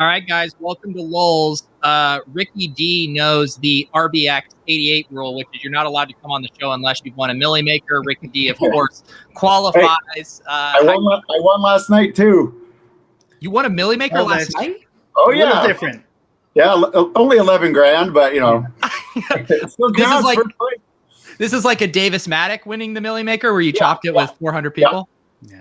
All right, guys, welcome to Lolz. RikkiDee knows the RBX 88 rule, which is you're not allowed to come on the show unless you've won a Millie Maker. RikkiDee, of course, qualifies. Hey, I won last night too. You won a Millie Maker last night? Oh yeah, a little different. Yeah, only 11 grand, but you know, this is like a Davis Maddock winning the Millie Maker, where you chopped it with 400 people.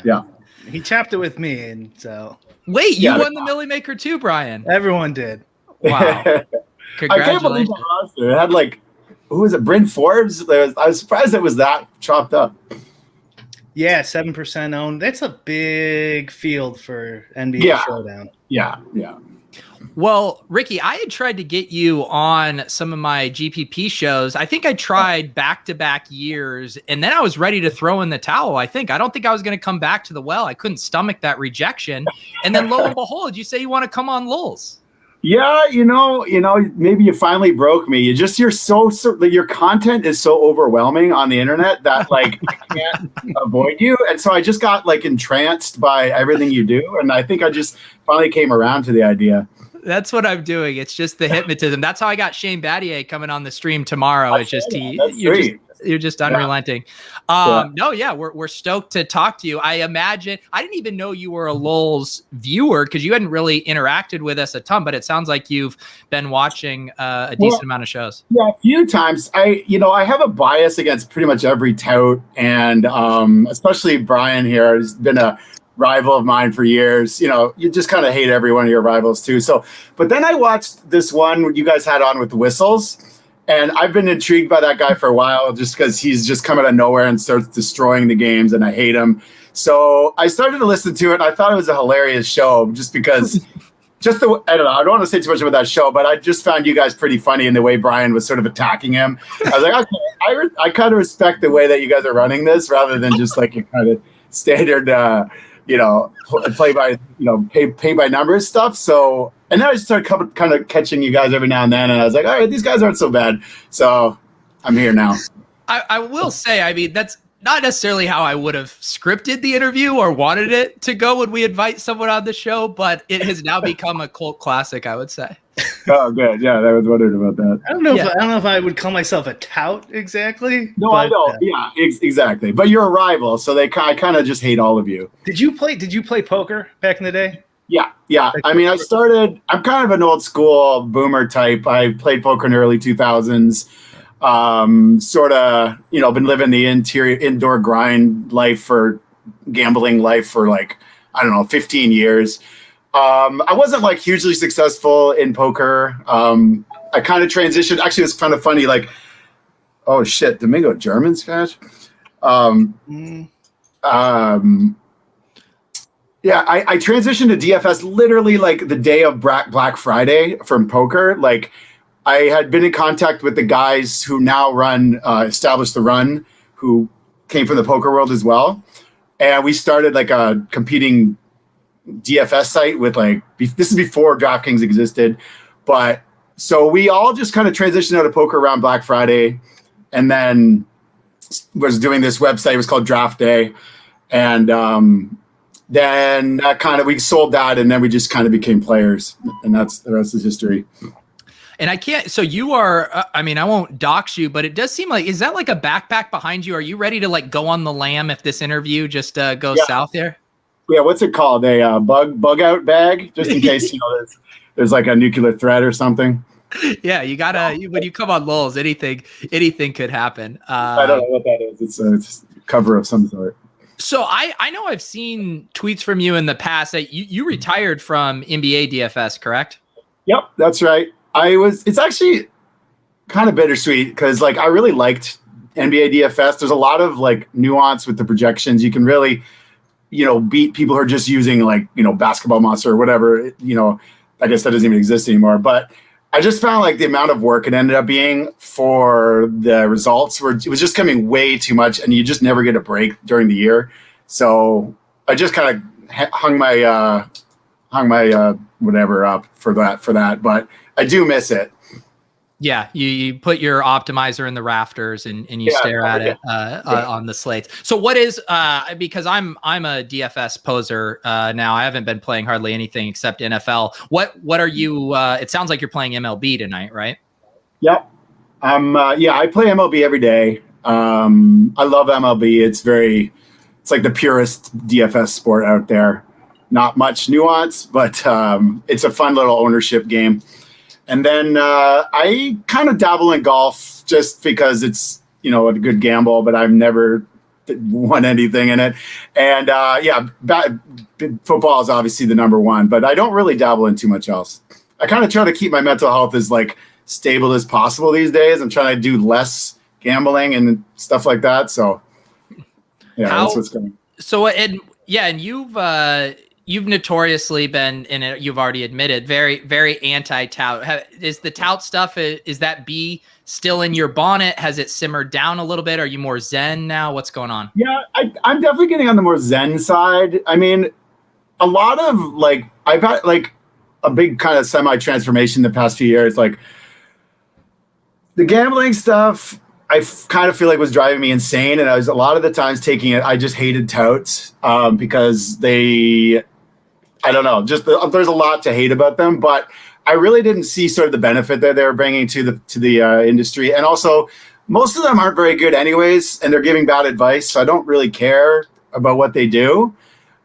Yeah, he chopped it with me, and so. Wait, you won the Millie Maker too, Brian? Everyone did. Wow. Congratulations. I can't believe it had like, who was it? Bryn Forbes? I was surprised it was that chopped up. Yeah, 7% owned. That's a big field for NBA Showdown. Yeah. Well, Ricky, I had tried to get you on some of my GPP shows. I think I tried back-to-back years, and then I was ready to throw in the towel. I don't think I was going to come back to the well. I couldn't stomach that rejection. And then lo and behold, you say you want to come on Lolz. Yeah, you know, maybe you finally broke me. Your content is so overwhelming on the internet that like I can't avoid you. And so I just got like entranced by everything you do. And I think I just finally came around to the idea. That's what I'm doing. It's just the hypnotism. That's how I got Shane Battier coming on the stream tomorrow. It's just you're just unrelenting. We're stoked to talk to you. I imagine I didn't even know you were a Lolz viewer because you hadn't really interacted with us a ton, but it sounds like you've been watching a decent amount of shows. Yeah, a few times. I have a bias against pretty much every tout, and especially Brian here has been a rival of mine for years. You know, you just kind of hate every one of your rivals too. So, but then I watched this one you guys had on with the whistles, and I've been intrigued by that guy for a while just because he's just come out of nowhere and starts destroying the games, and I hate him. So I started to listen to it, and I thought it was a hilarious show just because I don't know. I don't want to say too much about that show, but I just found you guys pretty funny in the way Brian was sort of attacking him. I was like, okay, I kind of respect the way that you guys are running this rather than just like a kind of standard, play by, pay by numbers stuff. So, and then I just started kind of catching you guys every now and then. And I was like, all right, these guys aren't so bad. So I'm here now. I will say, I mean, that's not necessarily how I would have scripted the interview or wanted it to go when we invite someone on the show, but it has now become a cult classic, I would say. Oh, good. Yeah, I was wondering about that. I don't know if I would call myself a tout exactly. No, I don't. Yeah, exactly. But you're a rival, so I kind of just hate all of you. Did you play poker back in the day? Yeah. I mean, I'm kind of an old school boomer type. I played poker in the early 2000s. Been living the indoor grind life for gambling life for like, I don't know, 15 years. I wasn't like hugely successful in poker. I kind of transitioned. Actually, it's kind of funny. Like, oh shit, Domingo German scratch. Yeah, I transitioned to DFS literally like the day of Black Friday from poker. Like, I had been in contact with the guys who now established the run, who came from the poker world as well. And we started like a competing DFS site with like, this is before DraftKings existed. But so we all just kind of transitioned out of poker around Black Friday, and then was doing this website. It was called Draft Day. And then that we sold that, and then we just kind of became players, and that's the rest is history. And so you are, I won't dox you, but it does seem like, is that like a backpack behind you? Are you ready to like go on the lam if this interview just goes south there? Yeah. What's it called? A bug out bag, just in case, there's like a nuclear threat or something. Yeah. You gotta, when you come on Lolz, anything could happen. I don't know what that is. It's a cover of some sort. So I know I've seen tweets from you in the past that you retired from NBA DFS, correct? Yep. That's right. It's actually kind of bittersweet because like I really liked NBA DFS. There's a lot of like nuance with the projections. You can really, beat people who are just using like, Basketball Monster or whatever, I guess that doesn't even exist anymore. But I just found like the amount of work it ended up being for the results it was just coming way too much, and you just never get a break during the year. So I just kind of hung my whatever up for that, but I do miss it. Yeah, you put your optimizer in the rafters and you stare at it on the slates. So what is because I'm a DFS poser now. I haven't been playing hardly anything except NFL. What are you? It sounds like you're playing MLB tonight, right? Yep. I play MLB every day. I love MLB. It's like the purest DFS sport out there. Not much nuance, but it's a fun little ownership game. And then I kind of dabble in golf just because it's, a good gamble, but I've never won anything in it. And football is obviously the number one, but I don't really dabble in too much else. I kind of try to keep my mental health as like stable as possible these days. I'm trying to do less gambling and stuff like that. So that's what's going on. So, and you've notoriously been, and you've already admitted, very, very anti-tout. Is the tout stuff, is that bee still in your bonnet? Has it simmered down a little bit? Are you more zen now? What's going on? Yeah, I'm definitely getting on the more zen side. I mean, a lot of I've had a big kind of semi-transformation the past few years. Like the gambling stuff, I kind of feel like was driving me insane. And I was a lot of the times taking it, I just hated touts because I don't know, just there's a lot to hate about them, but I really didn't see sort of the benefit that they were bringing to the industry. And also most of them aren't very good anyways, and they're giving bad advice. So I don't really care about what they do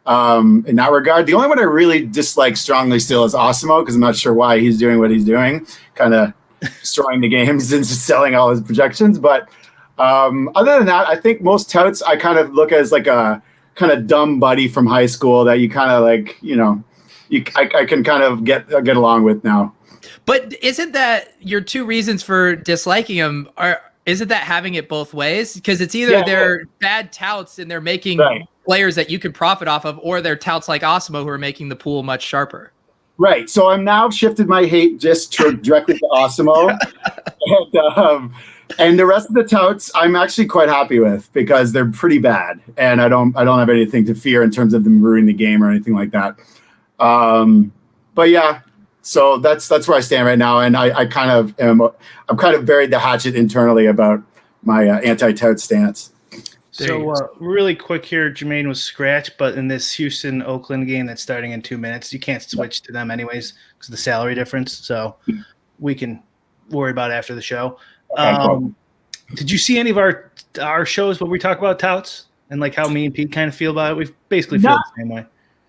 in that regard. The only one I really dislike strongly still is Osimo, because I'm not sure why he's doing what he's doing, kind of destroying the games and selling all his projections. But other than that, I think most touts I kind of look at as like a kind of dumb buddy from high school that you kind of I can kind of get along with now. But isn't that your two reasons for disliking him? Isn't that having it both ways? Because it's either they're bad touts and they're making players that you can profit off of, or they're touts like Osimo who are making the pool much sharper. Right. So I'm now shifted my hate just directly to Osimo. And the rest of the touts I'm actually quite happy with because they're pretty bad. And I don't have anything to fear in terms of them ruining the game or anything like that. But yeah, so that's where I stand right now. And I'm kind of buried the hatchet internally about my anti-tout stance. So really quick here, Jermaine was scratched, but in this Houston-Oakland game that's starting in 2 minutes, you can't switch to them anyways because of the salary difference. So we can worry about it after the show. Did you see any of our shows where we talk about touts and like how me and Pete kind of feel about it? We basically feel the same way.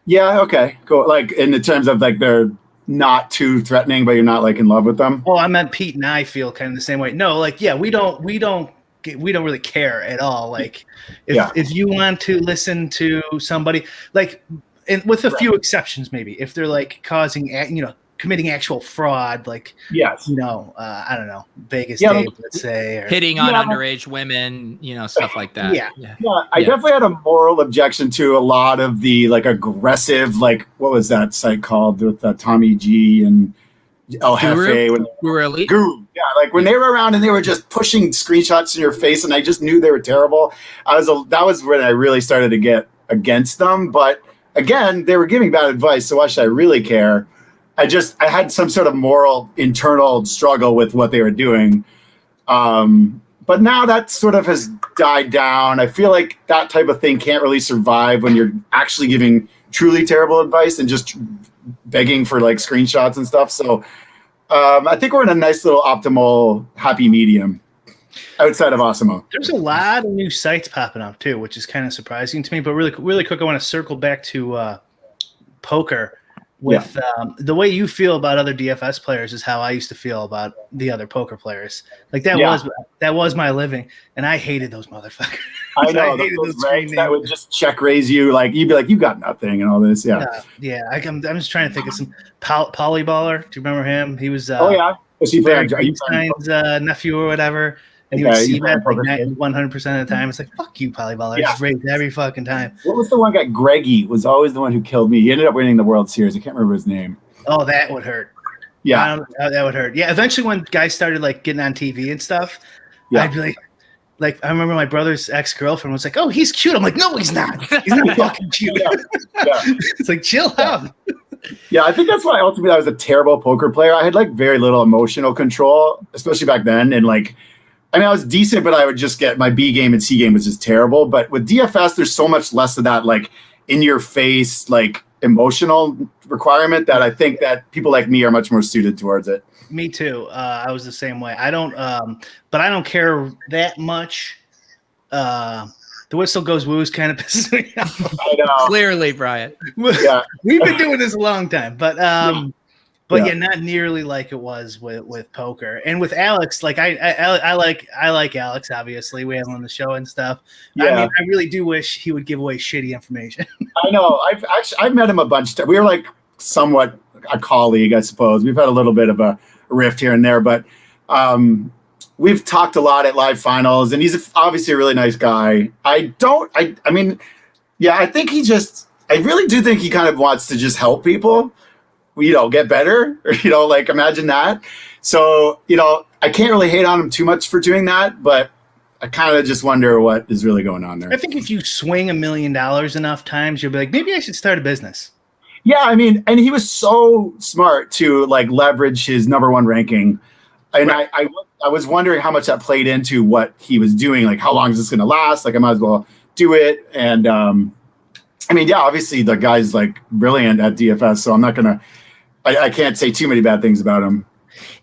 Yeah. Okay. Cool. Like in the terms of like they're not too threatening, but you're not like in love with them. Oh, I meant Pete and I feel kind of the same way. No, like we don't really care at all. Like if you want to listen to somebody like, and with a few exceptions, maybe if they're like causing, committing actual fraud, like, I don't know, Vegas Dave, let's say, or hitting on underage women, stuff like that. I definitely had a moral objection to a lot of the like aggressive, like what was that site called with Tommy G and El Jefe? Guru. Yeah, like when they were around and they were just pushing screenshots in your face, and I just knew they were terrible. That was when I really started to get against them. But again, they were giving bad advice, so why should I really care? I had some sort of moral internal struggle with what they were doing. But now that sort of has died down. I feel like that type of thing can't really survive when you're actually giving truly terrible advice and just begging for like screenshots and stuff. So I think we're in a nice little optimal happy medium outside of Osimo. There's a lot of new sites popping up too, which is kind of surprising to me. But really quick, I want to circle back to poker. With the way you feel about other DFS players is how I used to feel about the other poker players. Like that was my living, and I hated those motherfuckers. I know those that would just check raise you, like you'd be like, you got nothing and all this. I'm just trying to think of some Polyballer. Do you remember him? He was was he playing Einstein's nephew or whatever? And he would see that like 100% of the time. It's like, fuck you, Polyballer. Just raised every fucking time. What was the one guy? Greggy was always the one who killed me. He ended up winning the World Series. I can't remember his name. Oh, that would hurt. Yeah. That would hurt. Yeah, eventually when guys started like getting on TV and stuff, I'd be like, I remember my brother's ex-girlfriend was like, oh, he's cute. I'm like, no, he's not. He's not fucking cute. It's like, chill out. Yeah, I think that's why ultimately I was a terrible poker player. I had like very little emotional control, especially back then. And like, I mean, I was decent, but I would just get my B game and C game was just terrible. But with DFS, there's so much less of that like in your face, like emotional requirement that I think that people like me are much more suited towards it. Me too. I was the same way. I don't, but I don't care that much. The whistle goes woo is kind of pisses me off. I know. Clearly, Brian. Yeah. We've been doing this a long time, but not nearly like it was with poker and with Alex. Like I like Alex. Obviously, we have him on the show and stuff. Yeah. I mean, I really do wish he would give away shitty information. I know. I've met him a bunch of times. We were like somewhat a colleague, I suppose. We've had a little bit of a rift here and there, but we've talked a lot at live finals, and he's obviously a really nice guy. I mean, I think I really do think he kind of wants to just help people, get better, like imagine that. So, I can't really hate on him too much for doing that, but I kind of just wonder what is really going on there. I think if you swing $1 million enough times, you'll be like, maybe I should start a business. Yeah, I mean, and he was so smart to like leverage his number one ranking. And right. I was wondering how much that played into what he was doing. Like, how long is this going to last? Like, I might as well do it. And I mean, yeah, obviously the guy's like brilliant at DFS. So I'm not going to, I can't say too many bad things about him.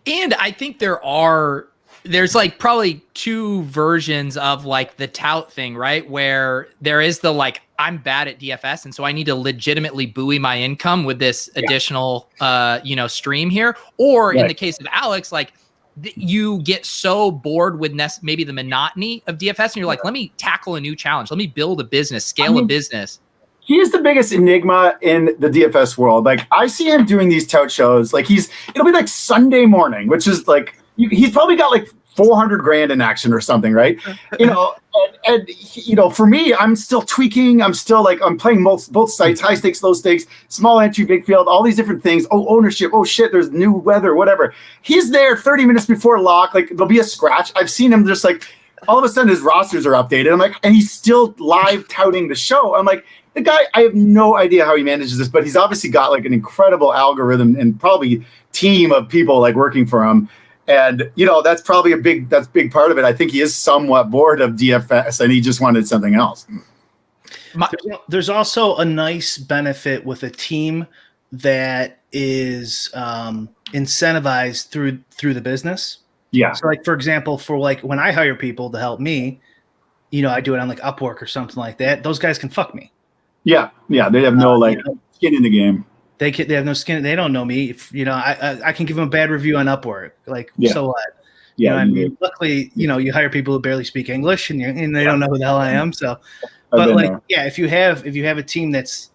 And I think there's like probably two versions of like the tout thing, right? Where there is the like, I'm bad at DFS, and so I need to legitimately buoy my income with this additional, stream here. Or in the case of Alex, like you get so bored with maybe the monotony of DFS, and you're like, let me tackle a new challenge. Let me build a business, scale a business. He is the biggest enigma in the DFS world. Like I see him doing these tout shows. Like it'll be like Sunday morning, which is like, he's probably got like 400 grand in action or something, right? And for me, I'm still tweaking. I'm still like, I'm playing both sites, high stakes, low stakes, small entry, big field, all these different things. Oh, ownership. Oh shit, there's new weather, whatever. He's there 30 minutes before lock. Like there'll be a scratch. I've seen him just like, all of a sudden his rosters are updated. I'm like, and he's still live touting the show. I'm like, the guy, I have no idea how he manages this, but he's obviously got like an incredible algorithm and probably team of people like working for him. And, that's probably a big part of it. I think he is somewhat bored of DFS and he just wanted something else. There's also a nice benefit with a team that is incentivized through the business. Yeah. So like, for example, for like when I hire people to help me, I do it on like Upwork or something like that. Those guys can fuck me. Yeah. Yeah. They have no skin in the game. They have no skin. They don't know me. If I can give them a bad review on Upwork. Like, so what? Yeah. I mean, luckily, you hire people who barely speak English and they don't know who the hell I am. So, but like, if you have a team that's,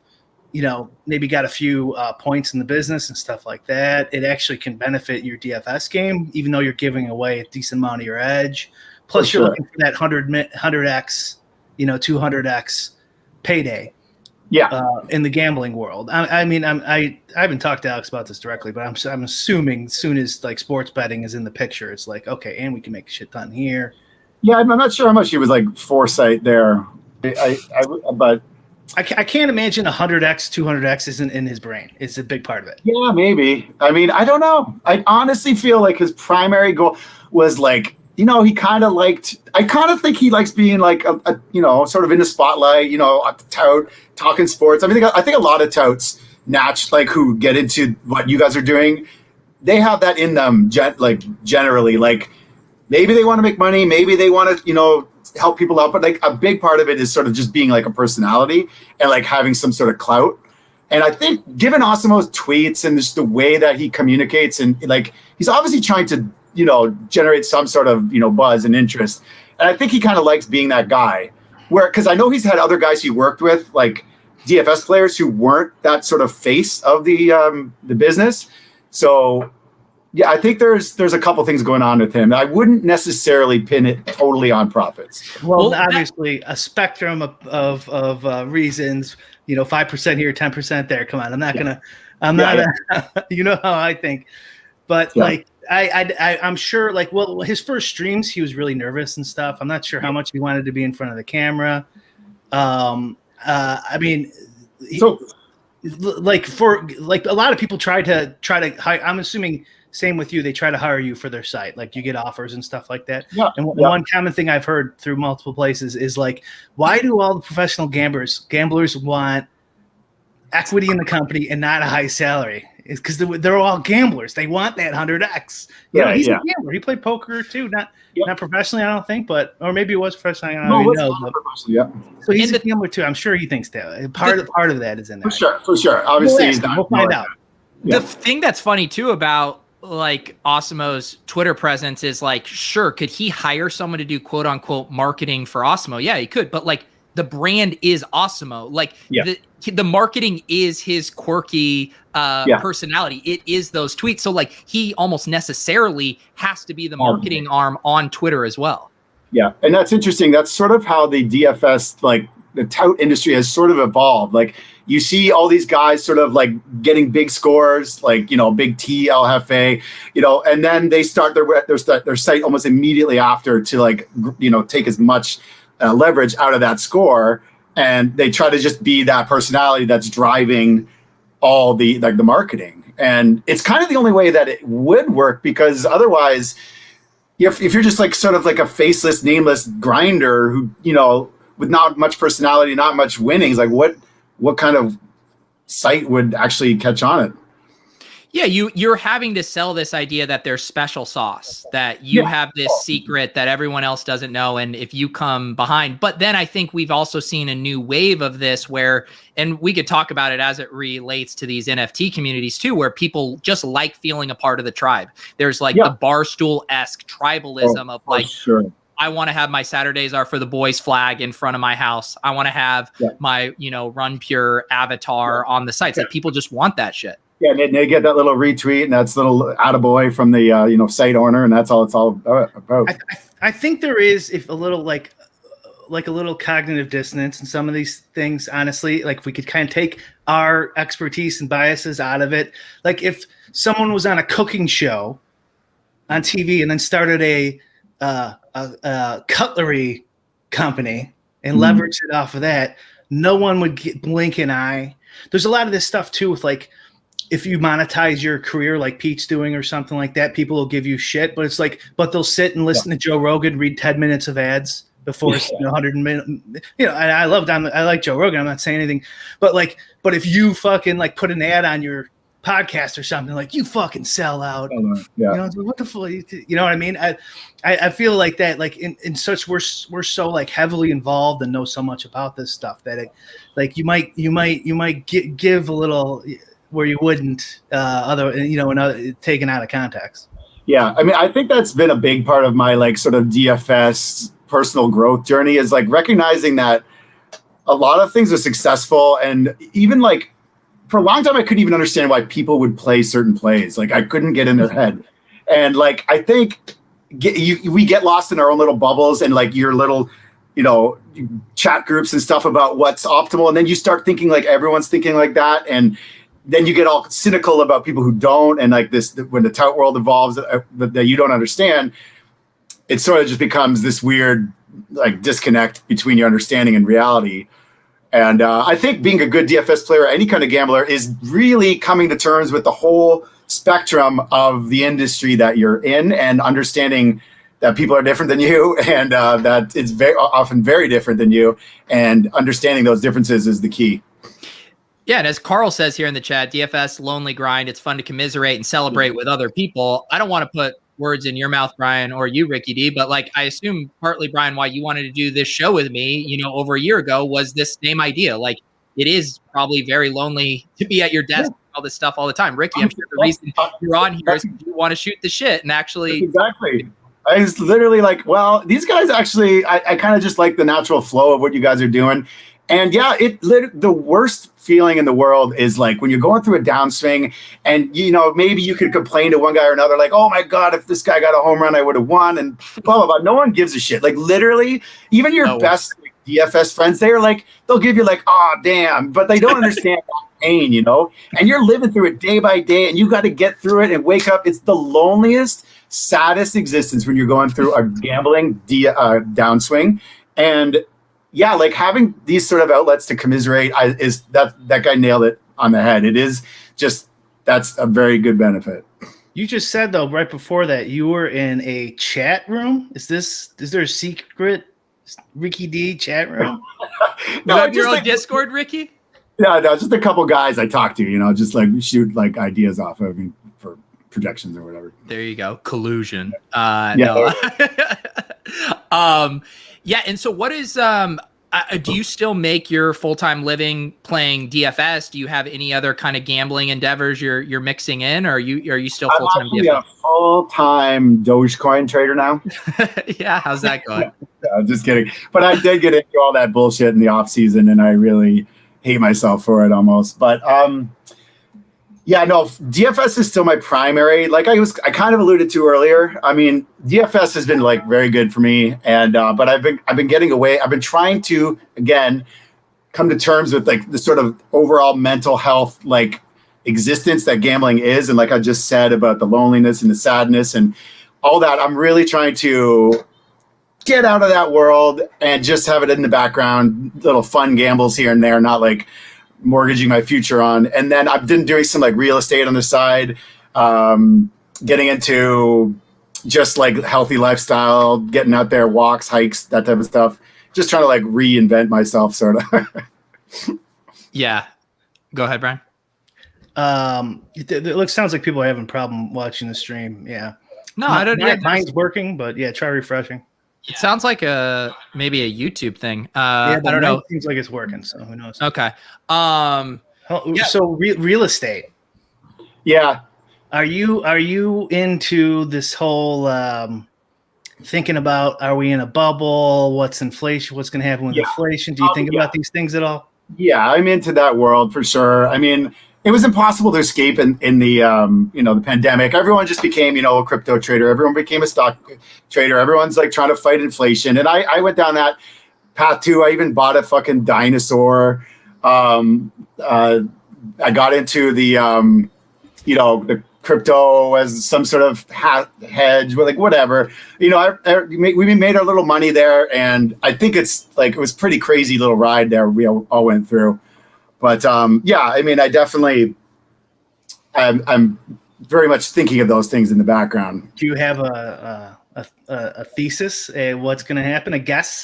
maybe got a few points in the business and stuff like that, it actually can benefit your DFS game, even though you're giving away a decent amount of your edge. Plus, you're looking for that 100x, 200x payday. Yeah. In the gambling world. I mean, I haven't talked to Alex about this directly, but I'm assuming as soon as like sports betting is in the picture, it's like, okay, and we can make a shit ton here. Yeah, I'm not sure how much he was like foresight there. But I can't imagine 100x, 200x isn't in his brain. It's a big part of it. Yeah, maybe. I mean, I don't know. I honestly feel like his primary goal was like, he kind of I kind of think he likes being like a sort of in the spotlight, a tout, talking sports. I mean, I think a lot of touts like who get into what you guys are doing, they have that in them generally, like maybe they want to make money, maybe they want to, help people out. But like a big part of it is sort of just being like a personality and like having some sort of clout. And I think given Osimo's tweets and just the way that he communicates and like, he's obviously trying to, generate some sort of, buzz and interest. And I think he kind of likes being that guy because I know he's had other guys he worked with, like DFS players who weren't that sort of face of the business. So yeah, I think there's a couple things going on with him. I wouldn't necessarily pin it totally on profits. Well, obviously a spectrum of reasons, 5% here, 10% there. Come on. I'm not how I think, but like, I'm sure like, well, his first streams, he was really nervous and stuff. I'm not sure how much he wanted to be in front of the camera. I mean, like a lot of people try to hire. I'm assuming same with you. They try to hire you for their site. Like you get offers and stuff like that. Yeah. And one common thing I've heard through multiple places is like, why do all the professional gamblers want equity in the company and not a high salary? It's because they're all gamblers. They want that 100x. He's a gambler. He played poker too, not professionally, I don't think, or maybe it was professionally. I don't know. So he's a gambler too. I'm sure he thinks that part of that is in there. For sure. Obviously, we'll find out. The thing that's funny too about like Osimo's Twitter presence is like, sure, could he hire someone to do quote unquote marketing for Osimo? Yeah, he could, but like the brand is Osimo. Like the marketing is his quirky personality. It is those tweets. So like he almost necessarily has to be the marketing arm on Twitter as well. Yeah. And that's interesting. That's sort of how the DFS, like the tout industry has sort of evolved. Like you see all these guys sort of like getting big scores, like, big T, El Jefe, and then they start their site almost immediately after to like, take as much leverage out of that score. And they try to just be that personality that's driving all the marketing. And it's kind of the only way that it would work, because otherwise, if you're just like sort of like a faceless, nameless grinder who, with not much personality, not much winnings, like what kind of site would actually catch on it? Yeah, you're having to sell this idea that there's special sauce, that you have this secret that everyone else doesn't know, and if you come behind. But then I think we've also seen a new wave of this where, and we could talk about it as it relates to these NFT communities too, where people just like feeling a part of the tribe. There's like the Barstool-esque tribalism of like, I want to have my Saturdays are for the boys flag in front of my house. I want to have my, Run Pure avatar on the sites. Like people just want that shit. Yeah, and they get that little retweet, and that's little attaboy from the site owner, and that's all it's all about. I think there is a little like a little cognitive dissonance in some of these things. Honestly, like if we could kind of take our expertise and biases out of it. Like if someone was on a cooking show on TV and then started a cutlery company and leveraged it off of that, no one would blink an eye. There's a lot of this stuff too with like, if you monetize your career like Pete's doing or something like that, people will give you shit, but it's like, but they'll sit and listen to Joe Rogan read 10 minutes of ads before 100 minutes. I like Joe Rogan. I'm not saying anything, but if you fucking like put an ad on your podcast or something, like you fucking sell out. What the fuck? You know what I mean? I feel like that, like in such, we're so like heavily involved and know so much about this stuff that it, like you might give a little where you wouldn't taken out of context. Yeah. I mean, I think that's been a big part of my like sort of DFS personal growth journey, is like recognizing that a lot of things are successful. And even like for a long time, I couldn't even understand why people would play certain plays. Like I couldn't get in their head. And like, I think we get lost in our own little bubbles and like your little, chat groups and stuff about what's optimal. And then you start thinking like everyone's thinking like that. And then you get all cynical about people who don't. And like this, when the tout world evolves that you don't understand, it sort of just becomes this weird like disconnect between your understanding and reality. And I think being a good DFS player, any kind of gambler, is really coming to terms with the whole spectrum of the industry that you're in and understanding that people are different than you and that it's very often very different than you, and understanding those differences is the key. Yeah, and as Carl says here in the chat, DFS, lonely grind. It's fun to commiserate and celebrate with other people. I don't want to put words in your mouth, Brian, or you, RikkiDee, but like I assume partly, Brian, why you wanted to do this show with me, over a year ago was this same idea. Like it is probably very lonely to be at your desk, all this stuff all the time. Ricky, I'm sure the reason you're on here is you want to shoot the shit and actually. Exactly. I was literally like, well, these guys actually, I kind of just like the natural flow of what you guys are doing. And yeah, the worst feeling in the world is like when you're going through a downswing and, maybe you could complain to one guy or another, like, oh my God, if this guy got a home run, I would have won, and blah, blah, blah. No one gives a shit. Like literally, even your best DFS friends, they'll give you like, oh, damn, but they don't understand that pain, and you're living through it day by day and you got to get through it and wake up. It's the loneliest, saddest existence when you're going through a gambling downswing. And yeah, like having these sort of outlets to commiserate that guy nailed it on the head. It is just, that's a very good benefit. You just said though, right before that, you were in a chat room. Is there a secret RikkiDee chat room? No, you have your own Discord, Ricky? No, just a couple guys I talk to, just like shoot like ideas off of for projections or whatever. There you go. Collusion. Yeah. No. Yeah. And so what is, do you still make your full-time living playing DFS? Do you have any other kind of gambling endeavors you're mixing in, or are you still full-time DFS? I'm a full-time Dogecoin trader now. Yeah. How's that going? I'm just kidding. But I did get into all that bullshit in the off season, and I really hate myself for it almost. But yeah, no, DFS is still my primary. Like I kind of alluded to earlier. I mean, DFS has been like very good for me, and but I've been getting away. I've been trying to again come to terms with like the sort of overall mental health like existence that gambling is, and like I just said about the loneliness and the sadness and all that. I'm really trying to get out of that world and just have it in the background, little fun gambles here and there, not like mortgaging my future on. And then I've been doing some like real estate on the side, getting into just like healthy lifestyle, getting out there, walks, hikes, that type of stuff. Just trying to like reinvent myself sort of. Yeah. Go ahead, Brian. Sounds like people are having a problem watching the stream. Yeah. No, I don't. Mine's working, but yeah, try refreshing. It sounds like maybe a YouTube thing. Yeah, I don't know. It seems like it's working, so who knows? Okay. Yeah. So real estate. Yeah. Are you into this whole thinking about, are we in a bubble? What's inflation? What's going to happen with inflation? Do you think about these things at all? Yeah, I'm into that world for sure. I mean, it was impossible to escape in the the pandemic. Everyone just became a crypto trader. Everyone became a stock trader. Everyone's like trying to fight inflation, and I went down that path too. I even bought a fucking dinosaur. I got into the the crypto as some sort of hedge, but like whatever. We made our little money there, and I think it's like it was a pretty crazy little ride there we all went through. But yeah, I mean, I definitely, I'm very much thinking of those things in the background. Do you have a thesis? What's going to happen? A guess?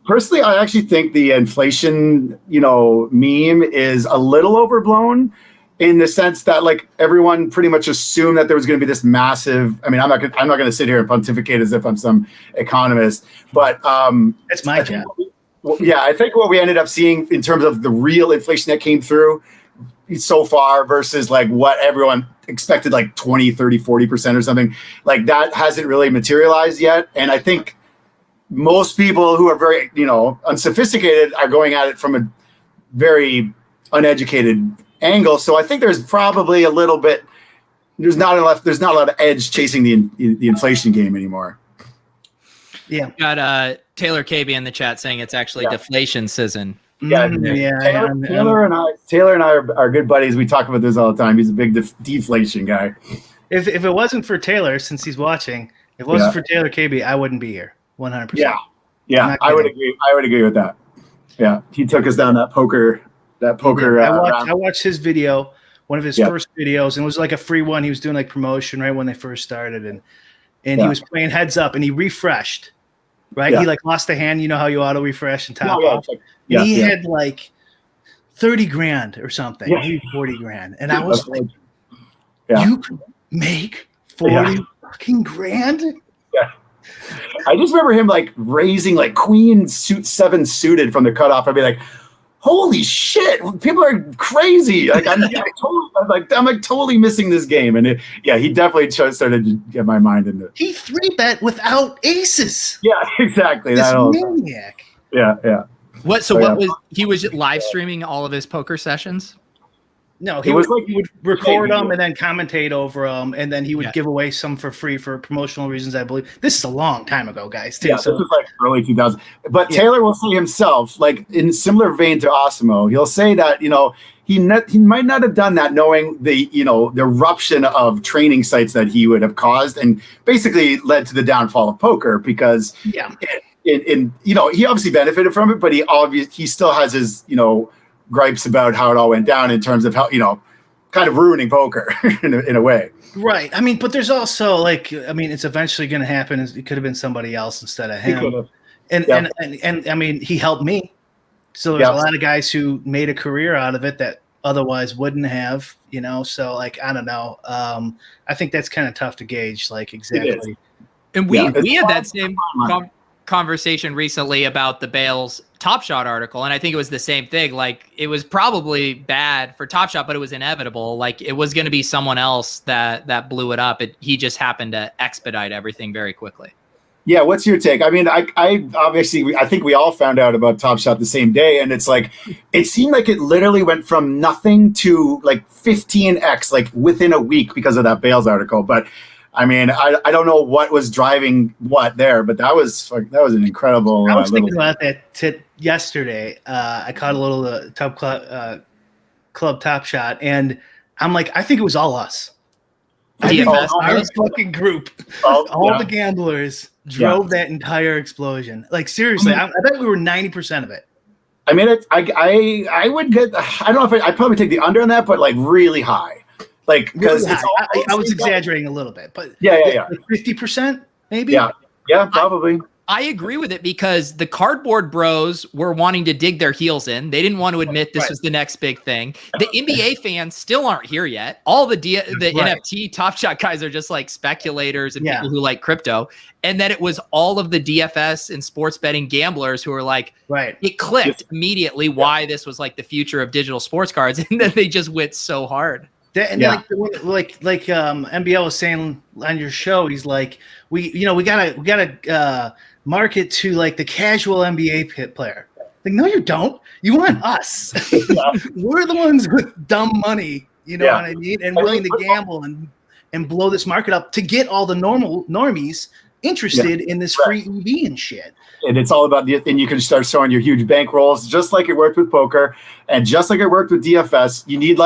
Personally, I actually think the inflation, meme is a little overblown in the sense that like everyone pretty much assumed that there was going to be this massive. I mean, I'm not going to sit here and pontificate as if I'm some economist, but that's my job. Yeah, I think what we ended up seeing in terms of the real inflation that came through so far versus like what everyone expected, like 20, 30, 40% or something, like that hasn't really materialized yet. And I think most people who are very, unsophisticated are going at it from a very uneducated angle. So I think there's probably a little bit, there's not a lot of edge chasing the inflation game anymore. Yeah. Got Taylor KB in the chat saying it's actually deflation season. Yeah, Taylor and I are good buddies. We talk about this all the time. He's a big deflation guy. If it wasn't for Taylor, since he's watching, if it wasn't for Taylor KB, I wouldn't be here. 100%. Yeah, I would agree. I would agree with that. Yeah, he took us down that poker. I watched his video, one of his first videos, and it was like a free one. He was doing like promotion right when they first started, and he was playing heads up, and he refreshed. Right, he like lost a hand. You know how you auto refresh and top off. He had like 30 grand or something. Yeah. Maybe 40 grand, and I was like, "You can make 40 fucking grand." Yeah, I just remember him like raising like Queen suit 7 suited from the cutoff. I'd be like, "Holy shit! People are crazy!" Like I'm totally missing this game. And he definitely started to get my mind into it. He 3-bet without aces. Yeah, exactly. This maniac. Yeah. What? So what was he was live streaming all of his poker sessions? No, he would record them and then commentate over them, and then he would give away some for free for promotional reasons, I believe. This is a long time ago, guys. Too, this was like early 2000s. But Taylor will say himself, like in similar vein to Osimo, he'll say that he might not have done that knowing the the eruption of training sites that he would have caused and basically led to the downfall of poker because he obviously benefited from it, but he still has his gripes about how it all went down in terms of how, kind of ruining poker in a way. Right. I mean, but there's also it's eventually going to happen. It could have been somebody else instead of him. And I mean, he helped me. So there's a lot of guys who made a career out of it that otherwise wouldn't have, so I don't know. I think that's kind of tough to gauge, exactly. And we had that same conversation recently about the Bales Top Shot article, and I think it was the same thing. It was probably bad for Top Shot, but it was inevitable. It was going to be someone else that blew it up. He just happened to expedite everything very quickly. Yeah, what's your take? I mean, I obviously I think we all found out about Top Shot the same day, and it's it seemed like it literally went from nothing to 15x within a week because of that Bales article. But I mean, I don't know what was driving what there, but that was an incredible. I was thinking about that yesterday. I caught a little club Top Shot, and I'm like, I think it was all us. Our fucking group, all the gamblers drove that entire explosion. Seriously, I bet we were 90% of it. I mean, I would get. I don't know if I'd probably take the under on that, but really high. Because really I was exaggerating a little bit, but 50% maybe. Yeah, probably. I agree with it because the cardboard bros were wanting to dig their heels in. They didn't want to admit this was the next big thing. The NBA fans still aren't here yet. All the NFT Top Shot guys are just speculators and people who like crypto. And then it was all of the DFS and sports betting gamblers who were it clicked immediately why this was the future of digital sports cards. And then they just went so hard. MBL was saying on your show, he's we gotta market to the casual NBA player. No, you don't. You want us. We're the ones with dumb money. You know what I mean, and willing to gamble and blow this market up to get all the normies interested in this free EV and shit. And it's all about and you can start showing your huge bankrolls, just like it worked with poker, and just like it worked with DFS. You need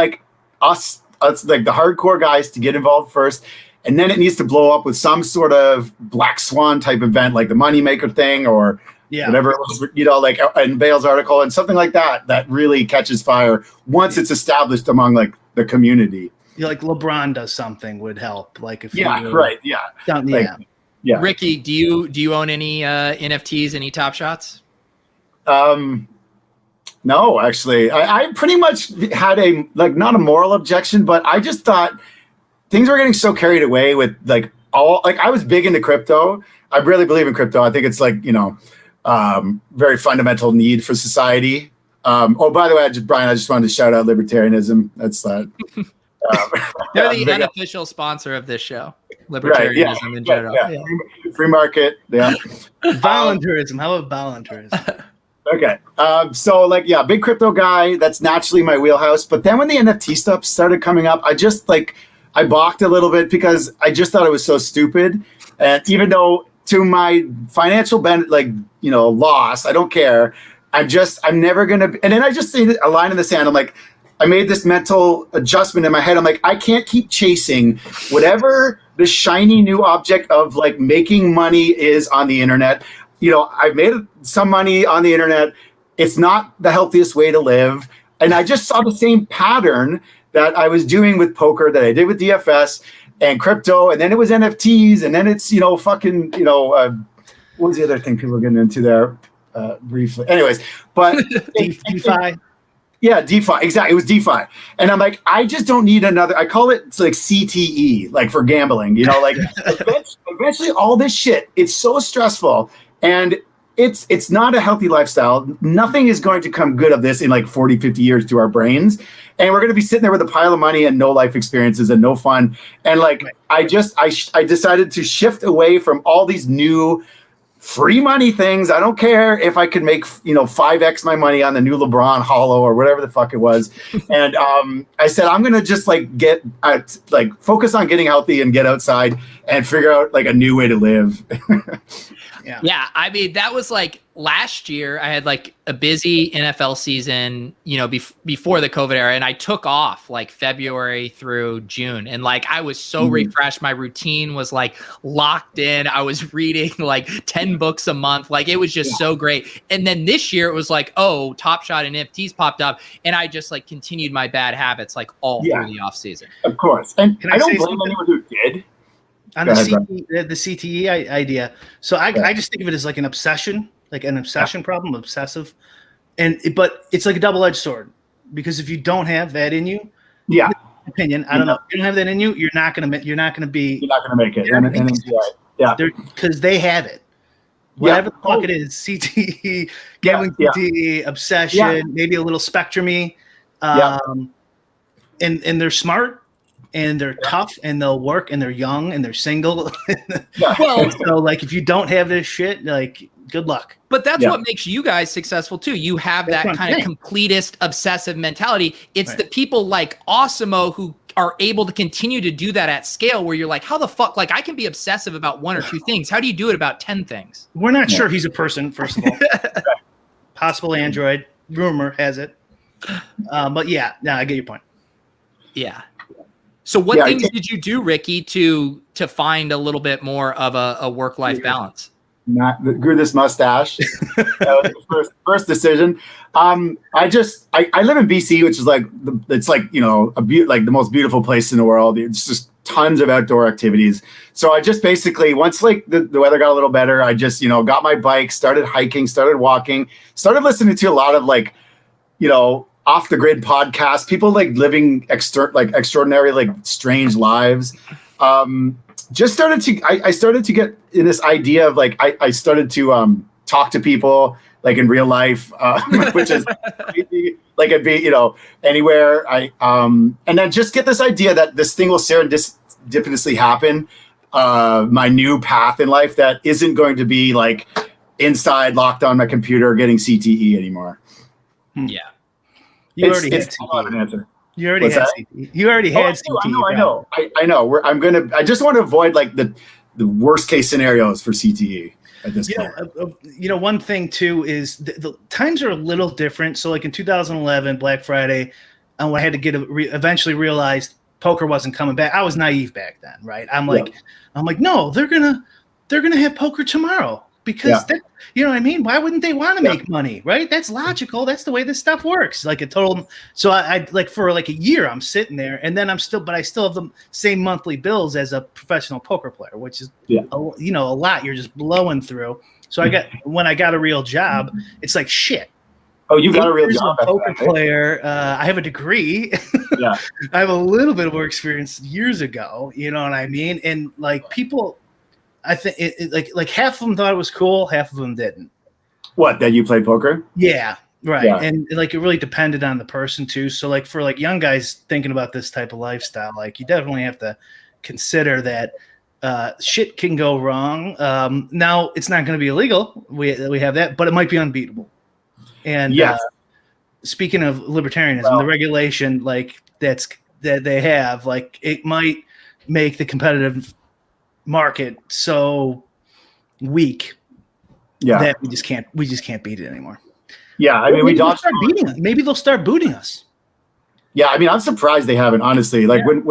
us, the hardcore guys to get involved first, and then it needs to blow up with some sort of black swan type event, like the moneymaker thing or whatever it was, in Bale's article and something like that really catches fire once it's established among the community. LeBron does something would help. Ricky, do you own any NFTs, any Top Shots? No, actually, I pretty much had not a moral objection, but I just thought things were getting so carried away with I was big into crypto. I really believe in crypto. I think it's very fundamental need for society. By the way, Brian, I just wanted to shout out libertarianism. That's that. They're the unofficial sponsor of this show. Libertarianism in general. Free market. Yeah. Voluntarism. How about voluntarism? Okay. Big crypto guy. That's naturally my wheelhouse. But then when the NFT stuff started coming up, I just I balked a little bit because I just thought it was so stupid. And even though to my financial loss, I don't care. I'm never going to. And then I just see a line in the sand. I'm I made this mental adjustment in my head. I'm I can't keep chasing whatever the shiny new object of making money is on the internet. I've made some money on the internet. It's not the healthiest way to live. And I just saw the same pattern that I was doing with poker that I did with DFS and crypto. And then it was NFTs. And then it's, what was the other thing people were getting into there briefly? Anyways, but DeFi. Yeah, DeFi. Exactly. It was DeFi. And I'm I just don't need another. I call it CTE, for gambling, eventually all this shit, it's so stressful. And it's not a healthy lifestyle. Nothing is going to come good of this in 40, 50 years to our brains. And we're going to be sitting there with a pile of money and no life experiences and no fun. And I decided to shift away from all these new free money things. I don't care if I could make 5x my money on the new LeBron Hollow or whatever the fuck it was. And I said I'm gonna just get focus on getting healthy and get outside and figure out a new way to live. Yeah. I mean, that was like last year. I had like a busy NFL season, before the COVID era, and I took off like February through June. And like, I was so refreshed. My routine was like locked in. I was reading like 10 books a month. Like, it was just so great. And then this year it was like, oh, Top Shot and NFTs popped up. And I just like continued my bad habits like all through the off season. Of course. And I don't blame anyone who did. On the CTE idea. So I just think of it as like an obsession, problem, obsessive. But it's like a double-edged sword, because if you don't have that in you, opinion, I don't know, if you don't have that in you, you're not gonna make it. Because they have it. Whatever the fuck it is, CTE, gambling CTE, obsession, maybe a little spectrum-y. And they're smart. And they're tough, and they'll work, and they're young, and they're single. Well, so like, if you don't have this shit, like, good luck. But that's what makes you guys successful too. You have that kind of completist, obsessive mentality. It's the people like Osimo who are able to continue to do that at scale, where you're like, how the fuck? Like, I can be obsessive about 1 or 2 things. How do you do it about 10 things? We're not sure he's a person, first of all. Possible android. Rumor has it. But I get your point. Yeah. So what things did you do, Ricky, to find a little bit more of a work-life balance? Grew this mustache. That was the first decision. I live in BC, which is like like the most beautiful place in the world. It's just tons of outdoor activities. So I just basically, once like the weather got a little better, I just got my bike, started hiking, started walking, started listening to a lot of like off the grid podcasts, people like living extraordinary, like strange lives. I started to get in this idea of like, I started to talk to people like in real life, which is crazy. Like, it'd be, anywhere. And then just get this idea that this thing will serendipitously happen. My new path in life that isn't going to be like inside locked on my computer getting CTE anymore. Yeah. You already had CTE. You already had CTE. I know. I just want to avoid like the worst case scenarios for CTE at this point. One thing too is the times are a little different. So like in 2011, Black Friday, I had to eventually realized poker wasn't coming back. I was naive back then, right? I'm like, no, they're gonna have poker tomorrow. Because you know what I mean? Why wouldn't they want to make money, right? That's logical. That's the way this stuff works. Like, a total. So I like for like a year, I'm sitting there, and then I still have the same monthly bills as a professional poker player, which is a lot. You're just blowing through. So when I got a real job, it's like shit. Oh, you got a real job? Poker player. I have a degree. I have a little bit more experience years ago. You know what I mean? And like people. I think like half of them thought it was cool, half of them didn't. What, that you played poker? Yeah, right. Yeah. And like, it really depended on the person too. So like, for like young guys thinking about this type of lifestyle, like, you definitely have to consider that shit can go wrong. Now it's not going to be illegal. We have that, but it might be unbeatable. And speaking of libertarianism, the regulation like that they have, like, it might make the competitive market so weak that we just can't beat it anymore. I mean, maybe they'll start booting us. I mean, I'm surprised they haven't, honestly. Like, when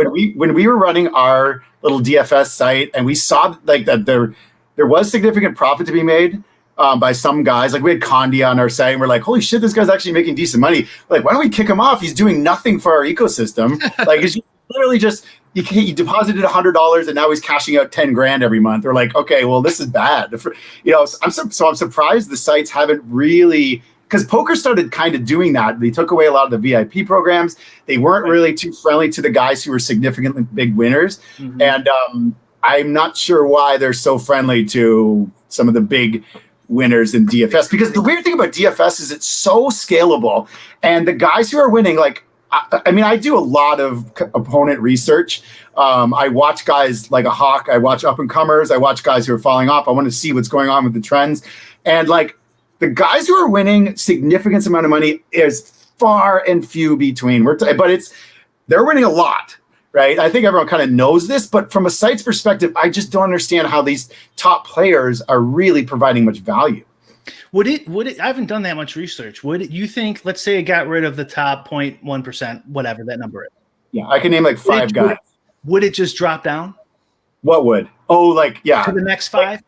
we were running our little DFS site, and we saw like that there was significant profit to be made by some guys. Like, we had Condi on our site, and we're like, holy shit, this guy's actually making decent money. We're like, why don't we kick him off? He's doing nothing for our ecosystem. Like, it's literally just he deposited $100 and now he's cashing out 10 grand every month. We're like, okay, well, this is bad. I'm surprised the sites haven't really, because poker started kind of doing that. They took away a lot of the VIP programs. They weren't really too friendly to the guys who were significantly big winners. Mm-hmm. And I'm not sure why they're so friendly to some of the big winners in DFS, because the weird thing about DFS is it's so scalable, and the guys who are winning, like, I mean, I do a lot of opponent research. I watch guys like a hawk. I watch up and comers. I watch guys who are falling off. I want to see what's going on with the trends. And like, the guys who are winning significant amount of money is far and few between. But they're winning a lot. right? I think everyone kind of knows this, but from a site's perspective, I just don't understand how these top players are really providing much value. Would it? I haven't done that much research. You think, let's say it got rid of the top 0.1%, whatever that number is. Yeah, I can name like 5 guys. Would it just drop down? What would? Oh, like, yeah. To the next 5? Like,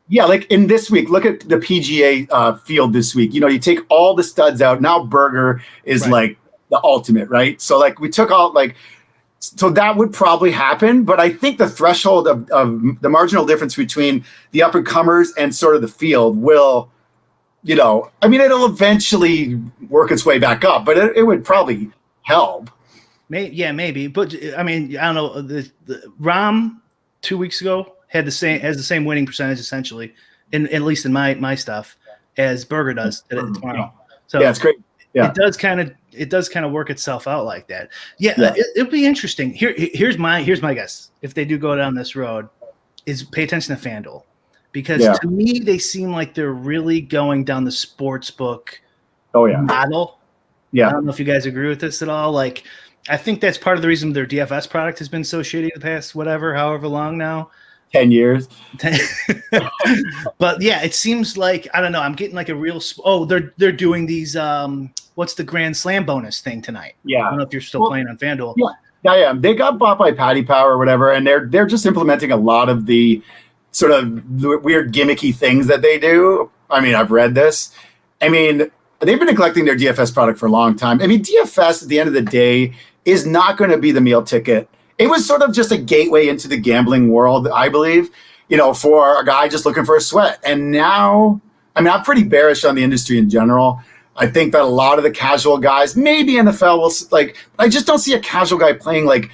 yeah, like in this week, look at the PGA field this week. You take all the studs out. Now Berger is like the ultimate, right? So like we took all so that would probably happen. But I think the threshold of the marginal difference between the up and comers and sort of the field will, I mean, it'll eventually work its way back up, but it would probably help. Maybe. But I mean, I don't know. The Rahm 2 weeks ago has the same winning percentage essentially, at least in my stuff, as Berger does tomorrow. So yeah, it's great. Yeah, it does kind of work itself out like that. Yeah. It'll be interesting. Here's my guess. If they do go down this road, is pay attention to FanDuel, because to me they seem like they're really going down the sports book model. Yeah, I don't know if you guys agree with this at all. Like, I think that's part of the reason their DFS product has been so shitty the past however long now. 10 years. But yeah, it seems like, I don't know, I'm getting like a real they're doing these what's the Grand Slam bonus thing tonight? Yeah. I don't know if you're still playing on FanDuel. Yeah. They got bought by Paddy Power or whatever, and they're just implementing a lot of the sort of weird gimmicky things that they do. I mean, I've read this. I mean, they've been neglecting their DFS product for a long time. I mean, DFS at the end of the day is not going to be the meal ticket. It was sort of just a gateway into the gambling world, I believe, for a guy just looking for a sweat. And now, I mean, I'm pretty bearish on the industry in general. I think that a lot of the casual guys, maybe NFL will I just don't see a casual guy playing like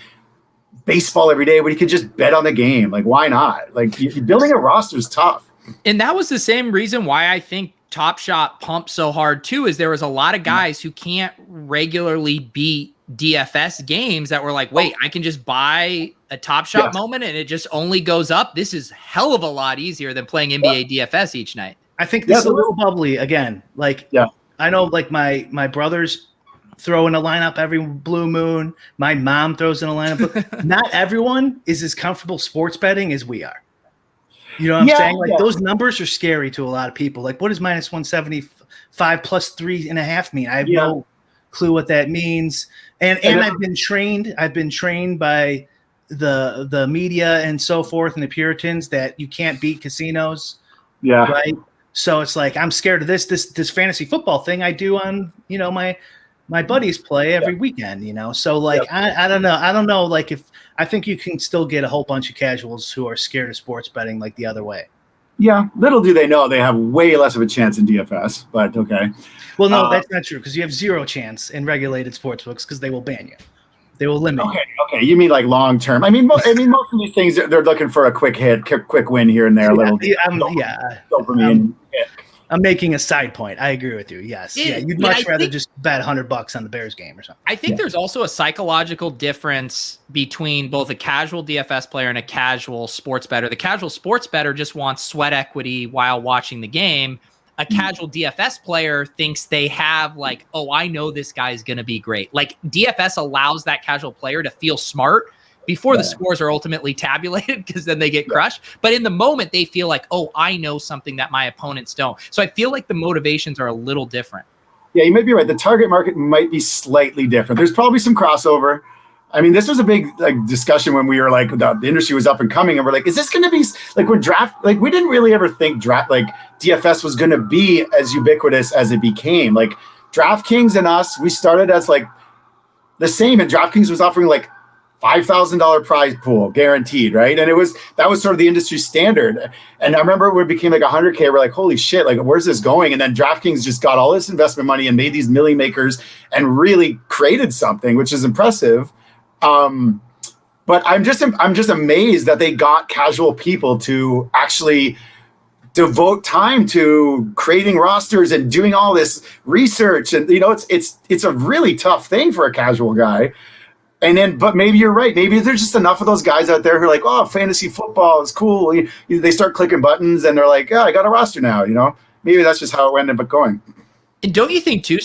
baseball every day when he could just bet on the game. Like, why not? Like, building a roster is tough. And that was the same reason why I think Top Shot pumped so hard too, is there was a lot of guys who can't regularly beat DFS games that were like, wait, I can just buy a Top Shot moment and it just only goes up. This is hell of a lot easier than playing NBA DFS each night. I think this is a little bubbly again. Like, I know like my brothers throw in a lineup every blue moon. My mom throws in a lineup, but not everyone is as comfortable sports betting as we are. You know what I'm saying? Like, those numbers are scary to a lot of people. Like, what does minus 175 plus 3.5 mean? I have no clue what that means. And I've been trained by the media and so forth and the Puritans that you can't beat casinos. Yeah. Right. So it's like, I'm scared of this fantasy football thing I do on, my buddies play every weekend, So like, I don't know. I don't know. Like, if I think you can still get a whole bunch of casuals who are scared of sports betting like the other way. Yeah. Little do they know they have way less of a chance in DFS, but okay. Well, no, that's not true, because you have zero chance in regulated sports books because they will ban you. They will limit you. Okay. You mean like long term? I mean, most of these things, they're looking for a quick hit, quick win here and there. I'm making a side point. I agree with you. Yes. You'd much rather just bet $100 on the Bears game or something. I think there's also a psychological difference between both a casual DFS player and a casual sports bettor. The casual sports bettor just wants sweat equity while watching the game. A casual DFS player thinks they have like, oh, I know this guy's going to be great. Like, DFS allows that casual player to feel smart before the scores are ultimately tabulated, because then they get crushed. But in the moment, they feel like, oh, I know something that my opponents don't. So I feel like the motivations are a little different. Yeah, you might be right. The target market might be slightly different. There's probably some crossover. I mean, this was a big discussion when we were like, the industry was up and coming, and we're like, is this going to be like when draft? Like, we didn't really ever think DFS was going to be as ubiquitous as it became. Like, DraftKings and us, we started as like the same, and DraftKings was offering like $5,000 prize pool guaranteed, right? And that was sort of the industry standard. And I remember when it became like 100K, we're like, holy shit, like, where's this going? And then DraftKings just got all this investment money and made these million makers and really created something, which is impressive. But I'm just amazed that they got casual people to actually devote time to creating rosters and doing all this research. And it's a really tough thing for a casual guy. And then, but maybe you're right. Maybe there's just enough of those guys out there who are like, oh, fantasy football is cool. They start clicking buttons and they're like, yeah, I got a roster now. Maybe that's just how it ended up going. And don't you think too,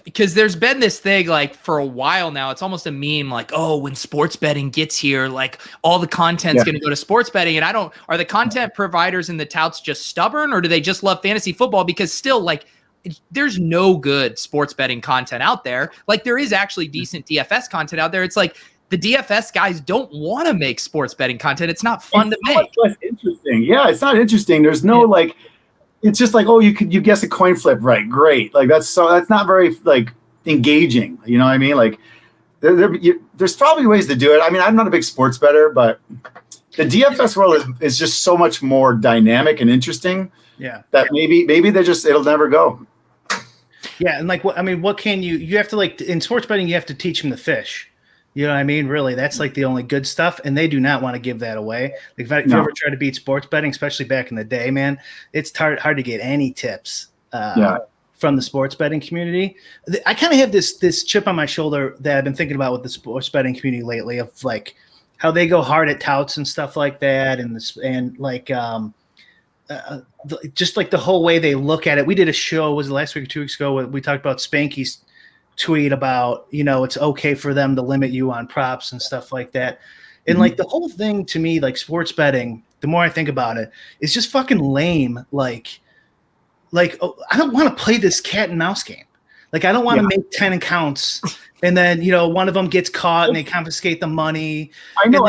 because there's been this thing like for a while now, it's almost a meme like, oh, when sports betting gets here, like all the content's going to go to sports betting. And are the content providers and the touts just stubborn, or do they just love fantasy football? Because still, like, there's no good sports betting content out there. Like, there is actually decent DFS content out there. It's like the DFS guys don't want to make sports betting content. It's not fun to make. It's less interesting. Yeah, it's not interesting. There's no like. It's just like, oh, you guess a coin flip right, great. Like that's not very like engaging. You know what I mean? Like there's probably ways to do it. I mean, I'm not a big sports bettor, but the DFS world is just so much more dynamic and interesting. Yeah. That maybe it'll never go. Yeah, and like what can you have to, like, in sports betting you have to teach them to fish. You know what I mean? Really, that's like the only good stuff, and they do not want to give that away. Like if you ever try to beat sports betting, especially back in the day, man, it's hard to get any tips from the sports betting community. I kind of have this chip on my shoulder that I've been thinking about with the sports betting community lately, of like how they go hard at touts and stuff like that, just like the whole way they look at it. We did a show, was it last week or 2 weeks ago, where we talked about Spanky's tweet about, it's okay for them to limit you on props and stuff like that. And like the whole thing to me, like sports betting, the more I think about it, is just fucking lame. Like I don't want to play this cat and mouse game. Like I don't want to make 10 accounts and then, one of them gets caught and they confiscate the money. I know.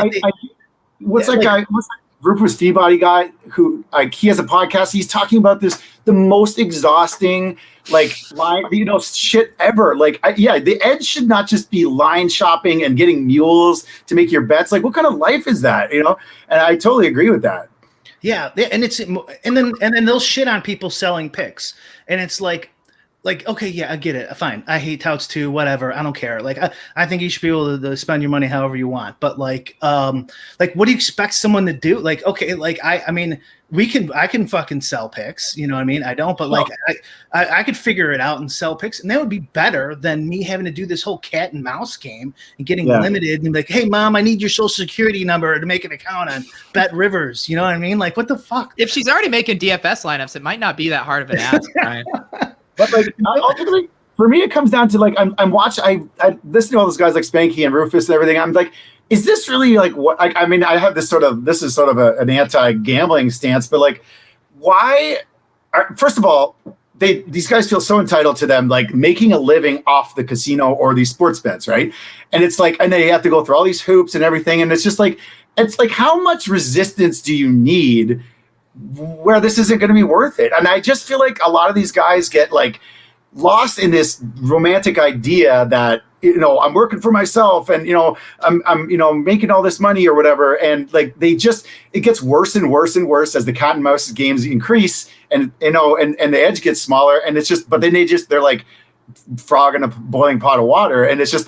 What's that guy? What's that Rufus Feebody guy who he has a podcast? He's talking about the most exhausting line, shit ever. The edge should not just be line shopping and getting mules to make your bets. Like, what kind of life is that? And I totally agree with that. Yeah, and then they'll shit on people selling picks, and it's like, okay, yeah, I get it, fine. I hate touts too, whatever. I don't care. Like, I think you should be able to spend your money however you want. But what do you expect someone to do? Like, okay, I can fucking sell picks. You know what I mean? I don't, but I could figure it out and sell picks, and that would be better than me having to do this whole cat and mouse game and getting limited and like, hey, mom, I need your social security number to make an account on Bet Rivers. You know what I mean? Like, what the fuck? If she's already making DFS lineups, it might not be that hard of an ask, Brian. But ultimately, for me, it comes down to I'm watching. I listen to all those guys like Spanky and Rufus and everything. I'm like, is this really like what? I mean, I have this is sort of an anti-gambling stance, but why? First of all, these guys feel so entitled to them making a living off the casino or these sports bets, right? And it's and they have to go through all these hoops and everything, and it's just how much resistance do you need where this isn't going to be worth it? And I just feel like a lot of these guys get lost in this romantic idea that I'm working for myself and I'm making all this money or whatever, and it gets worse and worse and worse as the cat and mouse games increase, and and the edge gets smaller, and it's just, but then they're like frog in a boiling pot of water, and it's just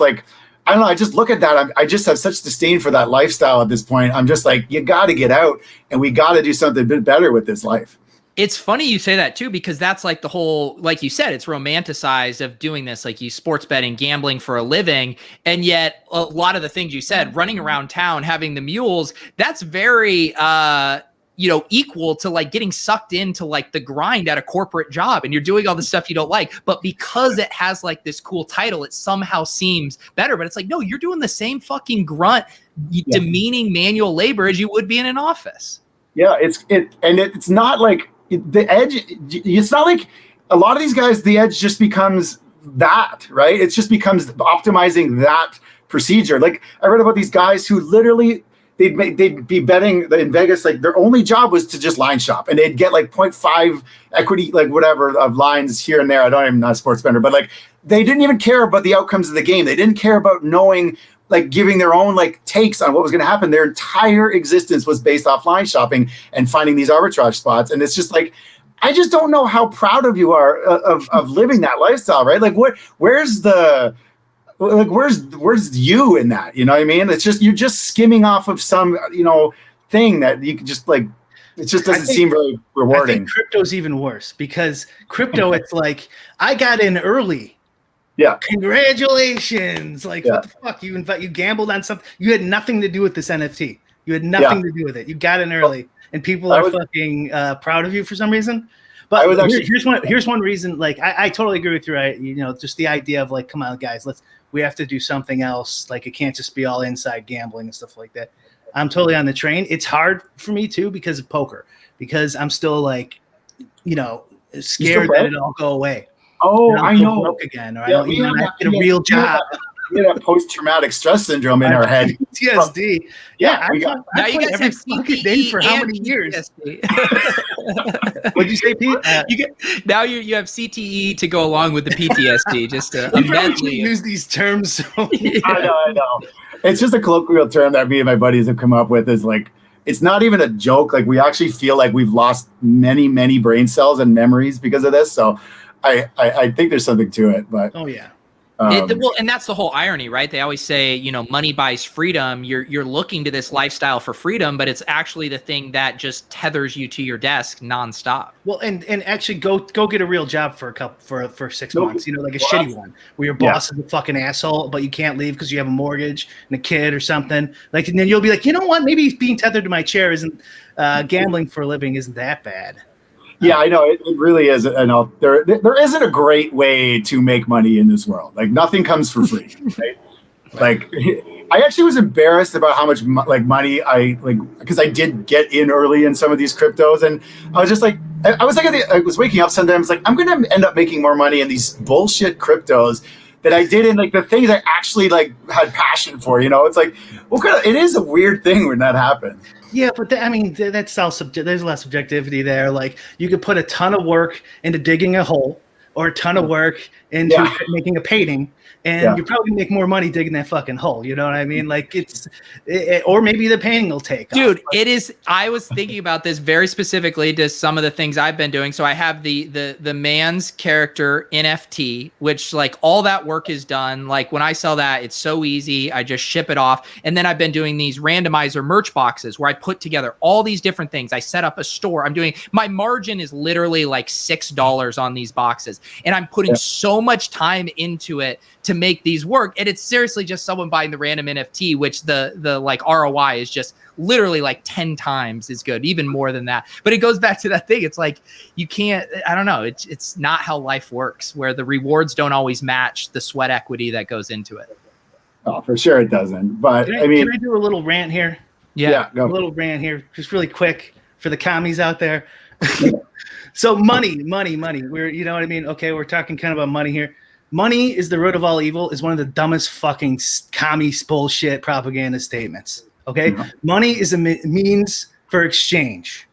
I don't know. I just look at that. I just have such disdain for that lifestyle at this point. I'm just you got to get out, and we got to do something a bit better with this life. It's funny you say that too, because that's the whole, like you said, it's romanticized of doing this, you sports betting, gambling for a living. And yet a lot of the things you said, running around town, having the mules, that's very, equal to getting sucked into the grind at a corporate job, and you're doing all the stuff you don't like, but because it has this cool title, it somehow seems better. But it's no, you're doing the same fucking grunt, demeaning manual labor as you would be in an office. Yeah, it's not the edge. It's not a lot of these guys, the edge just becomes that, right? It just becomes optimizing that procedure. I read about these guys who literally they'd be betting in Vegas, their only job was to just line shop, and they'd get 0.5 equity, whatever, of lines here and there. I don't even know, a sports bettor, but they didn't even care about the outcomes of the game. They didn't care about knowing, giving their own takes on what was going to happen. Their entire existence was based off line shopping and finding these arbitrage spots. And it's just I just don't know how proud of you are of living that lifestyle, right? Where's you in that? You know what I mean? It's just, you're just skimming off of some, thing that you can just it just doesn't seem very rewarding. I think crypto's even worse, because crypto, it's I got in early. Yeah. Congratulations. What the fuck? You gambled on something. You had nothing to do with this NFT. You had nothing to do with it. You got in early, and people are fucking proud of you for some reason. But here's one reason. Like, I totally agree with you. Right? Just the idea of like, come on, guys, we have to do something else. Like, it can't just be all inside gambling and stuff like that. I'm totally on the train. It's hard for me too because of poker, because I'm still like, scared that it'll all go away. Oh, I know. Broke again, or I don't even have to get a real job. We have post-traumatic stress syndrome in our head. PTSD. Now you guys have CTE for how many years? What'd you say, Pete? Now you have CTE to go along with the PTSD. Just to mentally use these terms. I know. It's just a colloquial term that me and my buddies have come up with. Is like, it's not even a joke. Like, we actually feel like we've lost many, many brain cells and memories because of this. So I think there's something to it. But oh yeah. And that's the whole irony, right? They always say, money buys freedom. You're looking to this lifestyle for freedom, but it's actually the thing that just tethers you to your desk nonstop. Well, and actually go get a real job for 6 months, like a shitty one where your boss is a fucking asshole, but you can't leave because you have a mortgage and a kid or something. Like, and then you'll be like, you know what? Maybe being tethered to my chair isn't gambling for a living isn't that bad. Yeah, I know it really is. I know there isn't a great way to make money in this world. Like, nothing comes for free. Right? Like, I actually was embarrassed about how much money because I did get in early in some of these cryptos, and I was just like, I was waking up sometimes like, I'm going to end up making more money in these bullshit cryptos that I did in like the things I actually like had passion for. It's like, it is a weird thing when that happens. Yeah, but that's all there's a lot of subjectivity there. Like, you could put a ton of work into digging a hole, or a ton of work into making a painting, and you probably make more money digging that fucking hole. You know what I mean? Like, or maybe the painting will take Dude, off. it is. I was thinking about this very specifically to some of the things I've been doing. So I have the man's character NFT, which like all that work is done. Like, when I sell that, it's so easy. I just ship it off. And then I've been doing these randomizer merch boxes where I put together all these different things. I set up a store. My margin is literally like $6 on these boxes. And I'm putting so much time into it to make these work. And it's seriously just someone buying the random NFT, which the like ROI is just literally like 10 times as good, even more than that. But it goes back to that thing. It's like, you can't, I don't know. It's not how life works, where the rewards don't always match the sweat equity that goes into it. Oh, for sure it doesn't. But can I do a little rant here? Yeah, a little rant here, just really quick for the commies out there. So money. We're, you know what I mean? Okay, we're talking kind of about money here. Money is the root of all evil is one of the dumbest fucking commie bullshit propaganda statements. Okay, money is a means for exchange.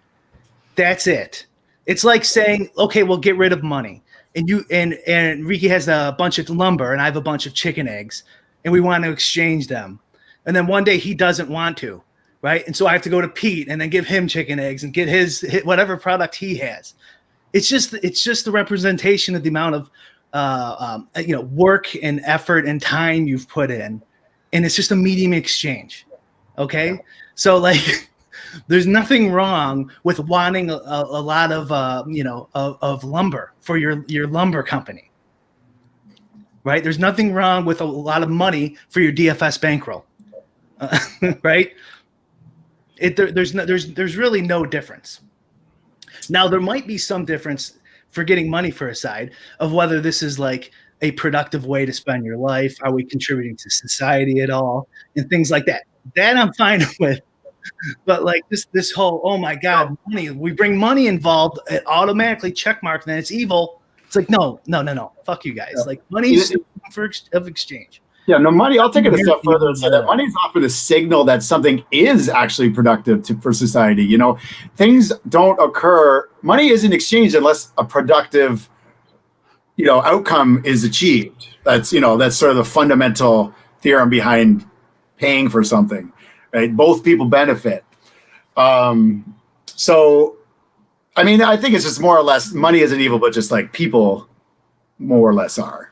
That's it. It's like saying, okay, we'll get rid of money, and you and Ricky has a bunch of lumber, and I have a bunch of chicken eggs, and we want to exchange them, and then one day he doesn't want to, right? And so I have to go to Pete and then give him chicken eggs and get his whatever product he has. It's just the representation of the amount of work and effort and time you've put in, and it's just a medium exchange. Okay, so like, there's nothing wrong with wanting a lot of of lumber for your lumber company, right? There's nothing wrong with a lot of money for your DFS bankroll, right? There's really no difference. Now, there might be some difference for getting money for a side of whether this is like a productive way to spend your life. Are we contributing to society at all? And things like that. That I'm fine with. But like this whole, oh my God, money, we bring money involved, it automatically checkmark, then it's evil. It's like, no. Fuck you guys. Like, money is of exchange. Yeah, no, money. I'll take it a step further and say that money is often a signal that something is actually productive for society. Things don't occur. Money isn't exchanged unless a productive, outcome is achieved. That's sort of the fundamental theorem behind paying for something, right? Both people benefit. So, I think it's just more or less money isn't evil, but just like people more or less are.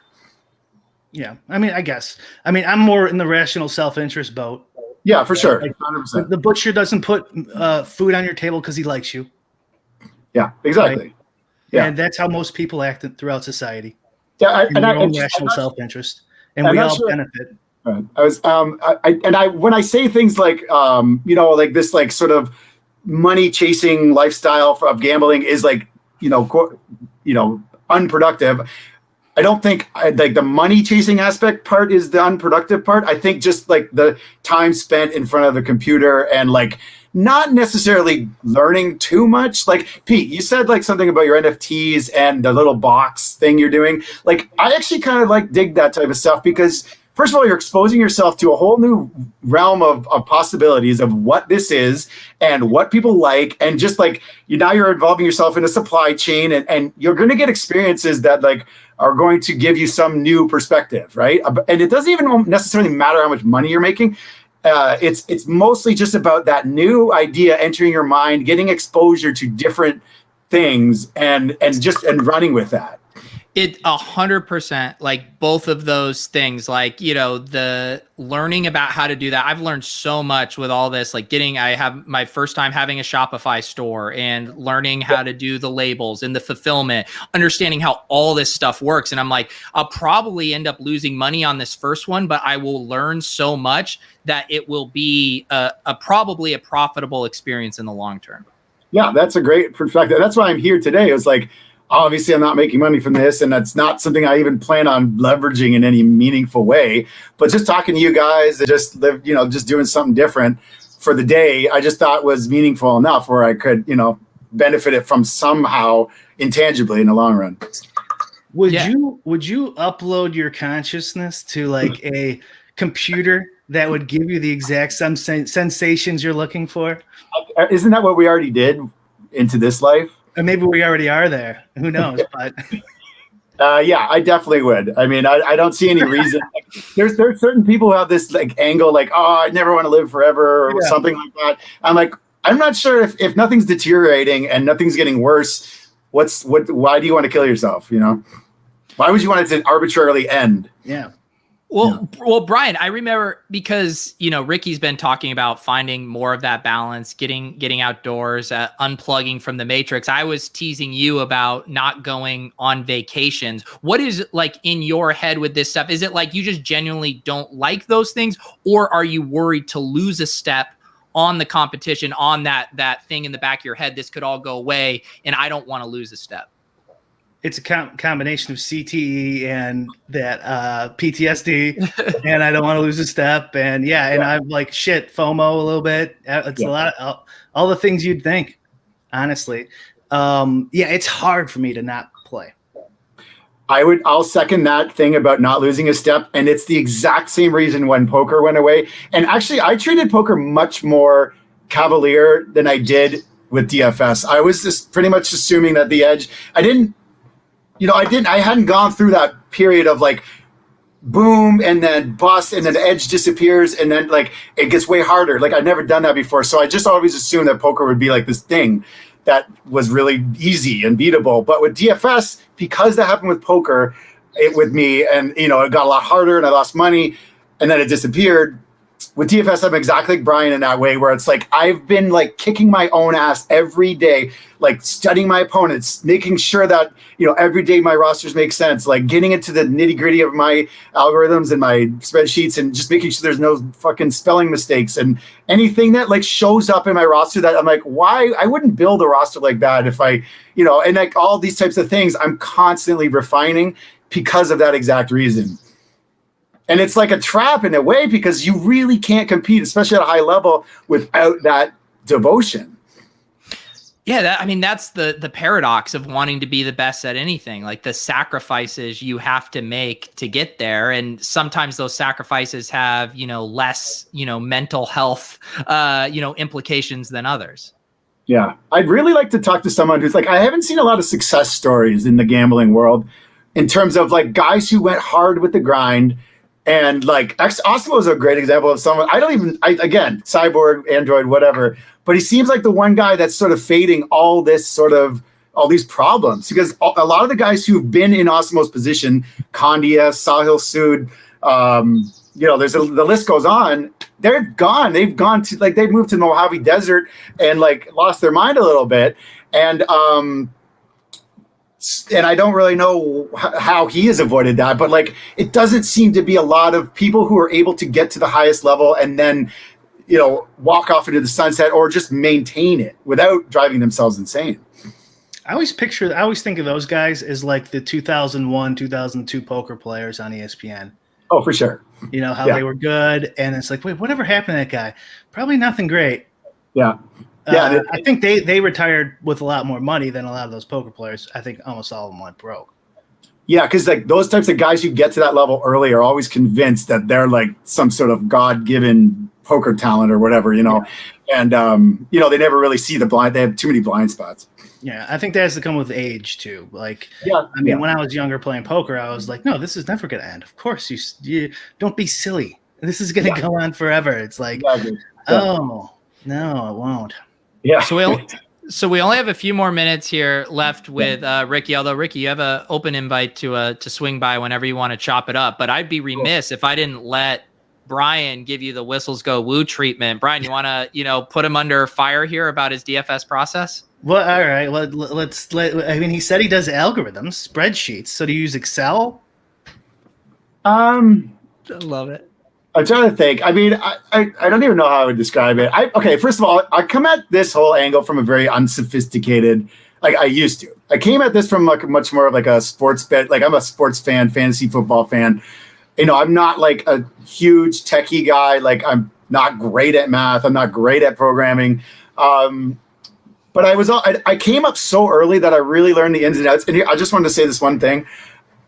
Yeah, I guess. I'm more in the rational self-interest boat. Yeah, for sure. Like, 100%. The butcher doesn't put food on your table because he likes you. Yeah, exactly. Right? Yeah, and that's how most people act throughout society. Yeah, rational self-interest, and we all benefit. Right. When I say things like like this like sort of money chasing lifestyle of gambling is like unproductive. I don't think like the money chasing aspect part is the unproductive part. I think just like the time spent in front of the computer and like not necessarily learning too much. Like Pete, you said like something about your NFTs and the little box thing you're doing. Like I actually kind of like dig that type of stuff because first of all, you're exposing yourself to a whole new realm of possibilities of what this is and what people like. And just like now you're involving yourself in a supply chain and you're going to get experiences that like are going to give you some new perspective, right? And it doesn't even necessarily matter how much money you're making. It's mostly just about that new idea entering your mind, getting exposure to different things and running with that. It 100%, like both of those things, like, the learning about how to do that. I've learned so much with all this, like I have my first time having a Shopify store and learning how to do the labels and the fulfillment, understanding how all this stuff works. And I'm like, I'll probably end up losing money on this first one, but I will learn so much that it will be probably a profitable experience in the long term. Yeah, that's a great perspective. That's why I'm here today. It was like, obviously, I'm not making money from this, and that's not something I even plan on leveraging in any meaningful way. But just talking to you guys and just doing something different for the day, I just thought was meaningful enough where I could, benefit it from somehow intangibly in the long run. Would you upload your consciousness to like a computer that would give you the exact sensations you're looking for? Isn't that what we already did into this life? And maybe we already are there. Who knows? But yeah, I definitely would. I mean, I don't see any reason. There's certain people who have this like angle, like, oh, I never want to live forever or something like that. I'm like, I'm not sure if nothing's deteriorating and nothing's getting worse. Why do you want to kill yourself? Why would you want it to arbitrarily end? Yeah. Well, Brian, I remember because, Ricky's been talking about finding more of that balance, getting outdoors, unplugging from the matrix. I was teasing you about not going on vacations. What is like in your head with this stuff? Is it like you just genuinely don't like those things, or are you worried to lose a step on the competition, on that thing in the back of your head? This could all go away and I don't want to lose a step. It's a combination of CTE and that PTSD, and I don't want to lose a step. And and I'm like, shit, FOMO a little bit. It's a lot of all the things you'd think, honestly. It's hard for me to not play. I'll second that thing about not losing a step. And it's the exact same reason when poker went away. And actually, I treated poker much more cavalier than I did with DFS. I was just pretty much assuming that the edge, I hadn't gone through that period of like boom and then bust and then the edge disappears and then like it gets way harder. Like I'd never done that before. So I just always assumed that poker would be like this thing that was really easy and beatable. But with DFS, because that happened with poker, with me and, it got a lot harder and I lost money and then it disappeared. With DFS, I'm exactly like Brian in that way, where it's like I've been like kicking my own ass every day, like studying my opponents, making sure that, every day my rosters make sense, like getting into the nitty gritty of my algorithms and my spreadsheets and just making sure there's no fucking spelling mistakes and anything that like shows up in my roster that I'm like, why? I wouldn't build a roster like that if I, and like all these types of things I'm constantly refining because of that exact reason. And it's like a trap in a way because you really can't compete, especially at a high level, without that devotion. Yeah, that's the paradox of wanting to be the best at anything, like the sacrifices you have to make to get there. And sometimes those sacrifices have, less, mental health, implications than others. Yeah, I'd really like to talk to someone who's like, I haven't seen a lot of success stories in the gambling world in terms of like guys who went hard with the grind. And like Osmo is a great example of someone again, cyborg, android, whatever, but he seems like the one guy that's sort of fading all these problems because a lot of the guys who've been in Osmo's position, Kandia, Sahil Sood, the list goes on. They're gone. They've gone to they've moved to the Mojave Desert and like lost their mind a little bit. And I don't really know how he has avoided that, but like it doesn't seem to be a lot of people who are able to get to the highest level and then, walk off into the sunset or just maintain it without driving themselves insane. I always think of those guys as like the 2001, 2002 poker players on ESPN. Oh, for sure. You know, how they were good. And it's like, wait, whatever happened to that guy? Probably nothing great. Yeah. I think they retired with a lot more money than a lot of those poker players. I think almost all of them went broke. Yeah, because like those types of guys who get to that level early are always convinced that they're like some sort of God-given poker talent or whatever, you know. Yeah. And they never really see the blind. They have too many blind spots. Yeah, I think that has to come with age too. Like, when I was younger playing poker, I was like, no, this is never going to end. Of course, you don't be silly. This is going to go on forever. It's like, oh no, it won't. Yeah. So we only have a few more minutes here left with Ricky. Although Ricky, you have an open invite to swing by whenever you want to chop it up. But I'd be remiss if I didn't let Brian give you the whistles go woo treatment. Brian, you want to put him under fire here about his DFS process? Well, all right. He said he does algorithms, spreadsheets. So do you use Excel? I love it. I'm trying to think. I mean, I don't even know how I would describe it. First of all, I come at this whole angle from a very unsophisticated, like I used to. I came at this from like much more of like a sports bet. Like I'm a sports fan, fantasy football fan. I'm not like a huge techie guy. Like I'm not great at math. I'm not great at programming. But I came up so early that I really learned the ins and outs. And I just wanted to say this one thing.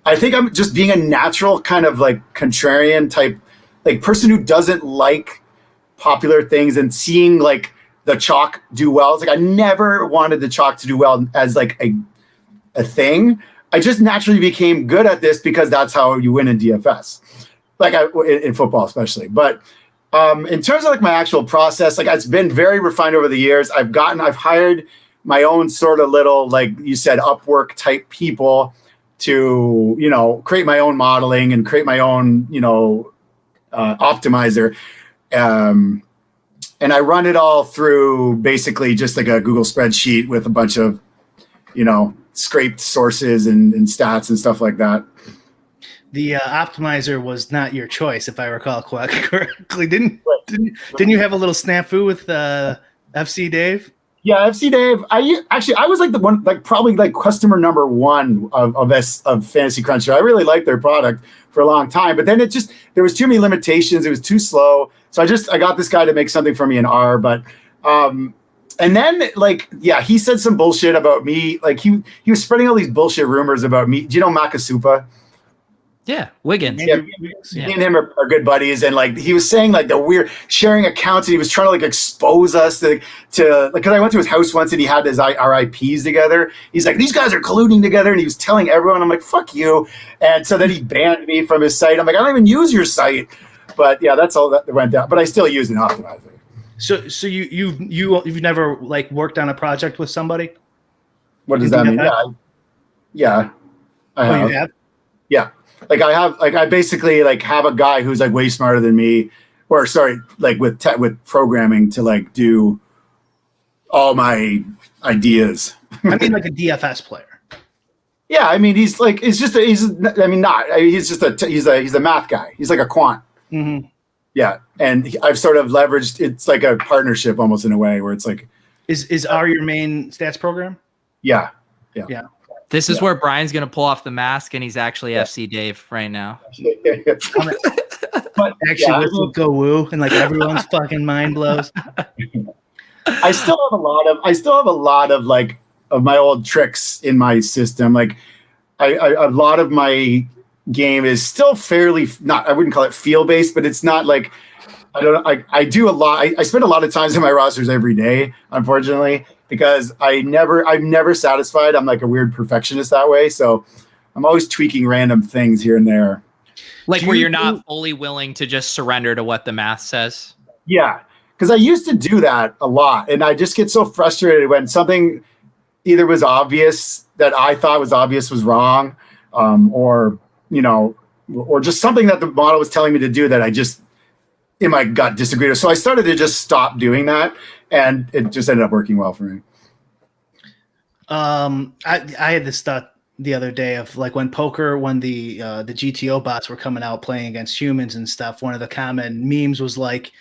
I think I'm just being a natural kind of like contrarian type, like person who doesn't like popular things and seeing like the chalk do well. It's like I never wanted the chalk to do well as like a thing. I just naturally became good at this because that's how you win in DFS, like in football especially. But in terms of like my actual process, like it's been very refined over the years. I've hired my own sort of little, like you said, Upwork type people to, create my own modeling and create my own, optimizer. And I run it all through basically just like a Google spreadsheet with a bunch of, scraped sources and stats and stuff like that. The optimizer was not your choice, if I recall correctly. Didn't you have a little snafu with FC Dave? Yeah, FC Dave. I was like the one, like probably like customer number one of Fantasy Cruncher. I really liked their product for a long time, but then there was too many limitations. It was too slow. So I got this guy to make something for me in R, but and then he said some bullshit about me. Like he was spreading all these bullshit rumors about me. Do you know Makasupa? Yeah, Wiggins. Yeah, me and him are good buddies, and like he was saying like the weird sharing accounts, and he was trying to like expose us to because I went to his house once and he had his RIPs together. He's like, these guys are colluding together, and he was telling everyone. I'm like, fuck you, and so then he banned me from his site. I'm like, I don't even use your site, but yeah, that's all that went down. But I still use an optimizer. So you've never like worked on a project with somebody? What does that mean? Yeah, I have. You have? Yeah. I basically like have a guy who's like way smarter than me, or sorry, like with programming to like do all my ideas. I mean, like a DFS player. Yeah, I mean, he's a math guy. He's like a quant. Mm-hmm. Yeah, and I've sort of leveraged. It's like a partnership almost in a way where it's like. Is R your main stats program? Yeah. This is where Brian's going to pull off the mask, and he's actually FC Dave right now. But actually, let's go woo, and like everyone's fucking mind blows. I still have a lot of like of my old tricks in my system. Like, a lot of my game is still fairly I wouldn't call it feel based, but it's not like I do a lot. I spend a lot of times in my rosters every day, unfortunately. Because I'm never satisfied. I'm like a weird perfectionist that way. So I'm always tweaking random things here and there. Like where you're not fully willing to just surrender to what the math says. Yeah. Because I used to do that a lot. And I just get so frustrated when something either was obvious that I thought was obvious was wrong. Or just something that the model was telling me to do that I just in my gut disagreed with. So I started to just stop doing that. And it just ended up working well for me. I had this thought the other day of like when the GTO bots were coming out playing against humans and stuff. One of the common memes was like,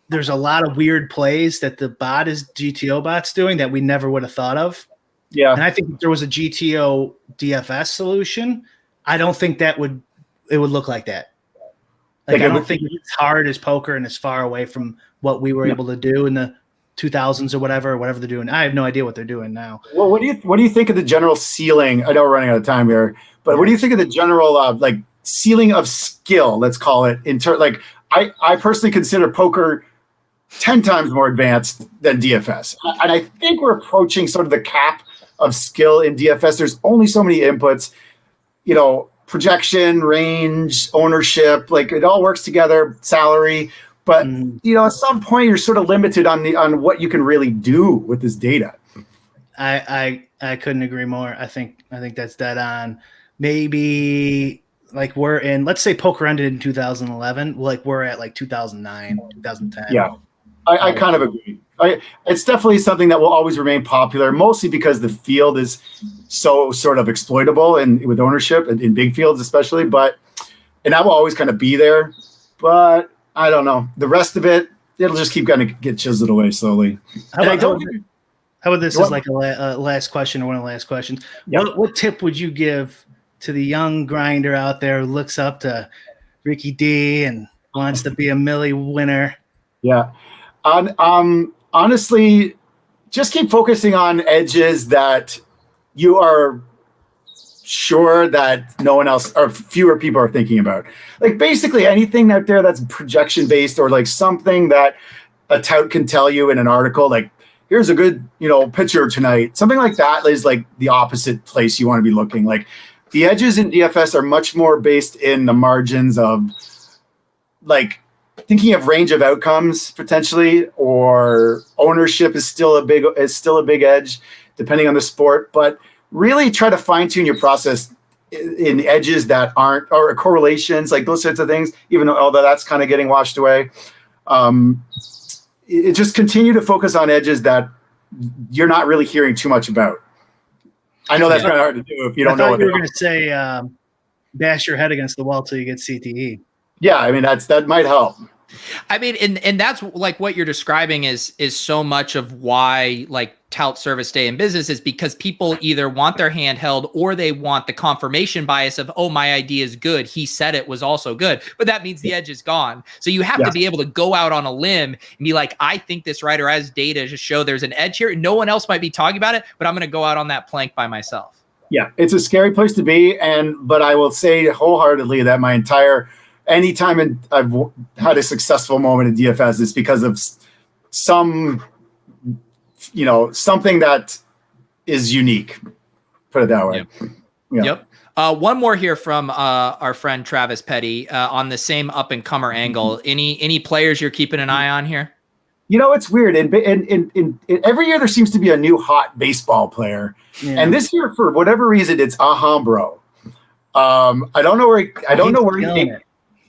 "There's a lot of weird plays that the GTO bot's doing that we never would have thought of." Yeah. And I think if there was a GTO DFS solution, I don't think it would look like that. Like I don't think it's hard as poker and as far away from what we were able to do in the 2000s or whatever they're doing. I have no idea what they're doing now. Well, what do you think of the general ceiling? I know we're running out of time here, but what do you think of the general like ceiling of skill? Let's call it like I personally consider poker 10 times more advanced than DFS, and I think we're approaching sort of the cap of skill in DFS. There's only so many inputs, projection, range, ownership, like it all works together, salary. But at some point you're sort of limited on what you can really do with this data. I couldn't agree more. I think that's dead on. Maybe like let's say poker ended in 2011, like we're at like 2009, 2010. Yeah, I kind of agree. It's definitely something that will always remain popular, mostly because the field is so sort of exploitable and with ownership in big fields especially. And that will always kind of be there. But I don't know. The rest of it, it'll just keep going to get chiseled away slowly. How about this as like a last question or one of the last questions? Yeah. What tip would you give to the young grinder out there who looks up to RikkiDee and wants to be a Millie winner? Yeah. Honestly, just keep focusing on edges that you are sure that no one else or fewer people are thinking about. Like basically anything out there that's projection based or like something that a tout can tell you in an article, like here's a good, pitcher tonight. Something like that is like the opposite place you want to be looking. Like the edges in DFS are much more based in the margins of like thinking of range of outcomes potentially, or ownership is still a big edge depending on the sport, but really try to fine tune your process in edges that aren't, or correlations, like those sorts of things, even though although that's kind of getting washed away. It just continue to focus on edges that you're not really hearing too much about. I know that's kind of hard to do if you don't know what you were going to say, bash your head against the wall till you get CTE. Yeah, I mean that might help. I mean, and that's like what you're describing is so much of why like tout service stay in business is because people either want their hand held or they want the confirmation bias of, oh, my idea is good. He said it was also good, but that means the edge is gone. So you have to be able to go out on a limb and be like, I think this writer has data to show there's an edge here. No one else might be talking about it, but I'm going to go out on that plank by myself. Yeah, it's a scary place to be. But I will say wholeheartedly that anytime I've had a successful moment in DFS, it's because of something that is unique. Put it that way. Yep. One more here from our friend Travis Petty on the same up and comer angle. Any players you're keeping an eye on here? It's weird. In every year there seems to be a new hot baseball player, and this year for whatever reason it's Alhambra. I don't know where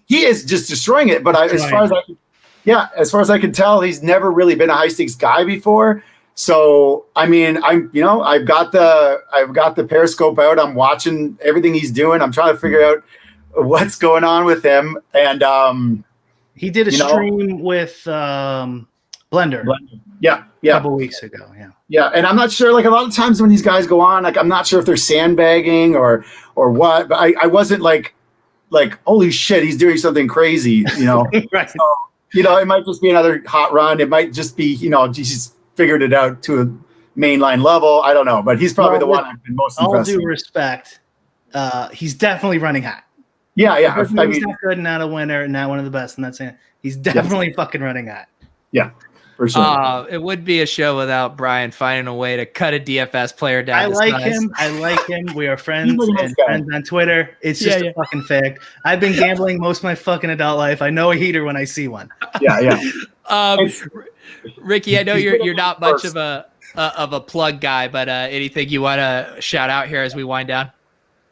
he is just destroying it. But as far as I can tell, he's never really been a high stakes guy before. So I mean, I've got the Periscope out. I'm watching everything he's doing. I'm trying to figure out what's going on with him. And he did a stream with Blender. Yeah. A couple weeks ago. Yeah. And I'm not sure, like a lot of times when these guys go on, like I'm not sure if they're sandbagging or what, but I wasn't like, holy shit, he's doing something crazy, Right. So, it might just be another hot run. It might just be, he's figured it out to a mainline level. I don't know, but he's probably the one I've been most impressed with. All due respect, he's definitely running hot. Yeah. He's not good, not a winner, not one of the best. I'm not saying he's definitely fucking running hot. Yeah. For sure. It would be a show without Brian finding a way to cut a DFS player down. I like him. We are friends and friends on Twitter. It's just a fucking fact. I've been gambling most of my fucking adult life. I know a heater when I see one. Yeah. Rikki, I know you're not much of a plug guy, but anything you want to shout out here as we wind down?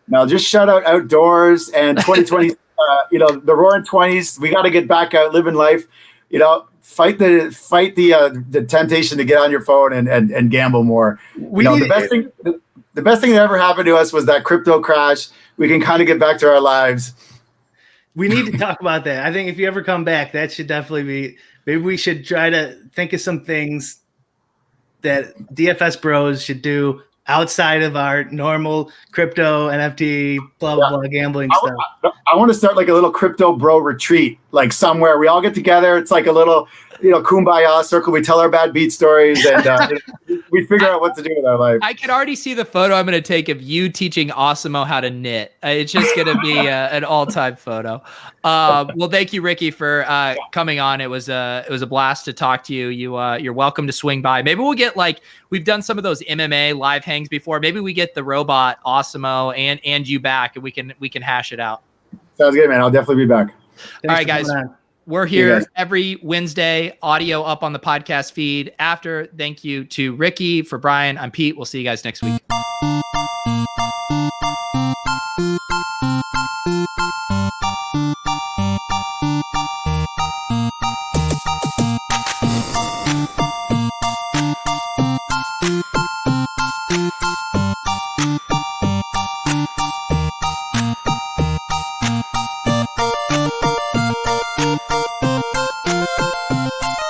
No, just shout out Outdoors and 2020. The Roaring 20s. We got to get back out living life. Fight the temptation to get on your phone and gamble more. The best thing that ever happened to us was that crypto crash. We can kind of get back to our lives. We need to talk about that. I think if you ever come back, that should definitely be. Maybe we should try to think of some things that DFS bros should do outside of our normal crypto, NFT, blah, blah, blah, gambling stuff. I want to start like a little crypto bro retreat, like somewhere we all get together. It's like a little, kumbaya circle. We tell our bad beat stories and we figure out what to do with our life. I can already see the photo I'm going to take of you teaching Osimo how to knit. It's just going to be an all-time photo. Well, thank you, Ricky, for coming on. It was a blast to talk to you. You're welcome to swing by. Maybe we'll get we've done some of those MMA live hangs before. Maybe we get the robot Osimo and you back, and we can hash it out. Sounds good, man. I'll definitely be back. All right, guys. We're here every Wednesday, audio up on the podcast feed. After, thank you to Ricky. For Brian, I'm Pete. We'll see you guys next week.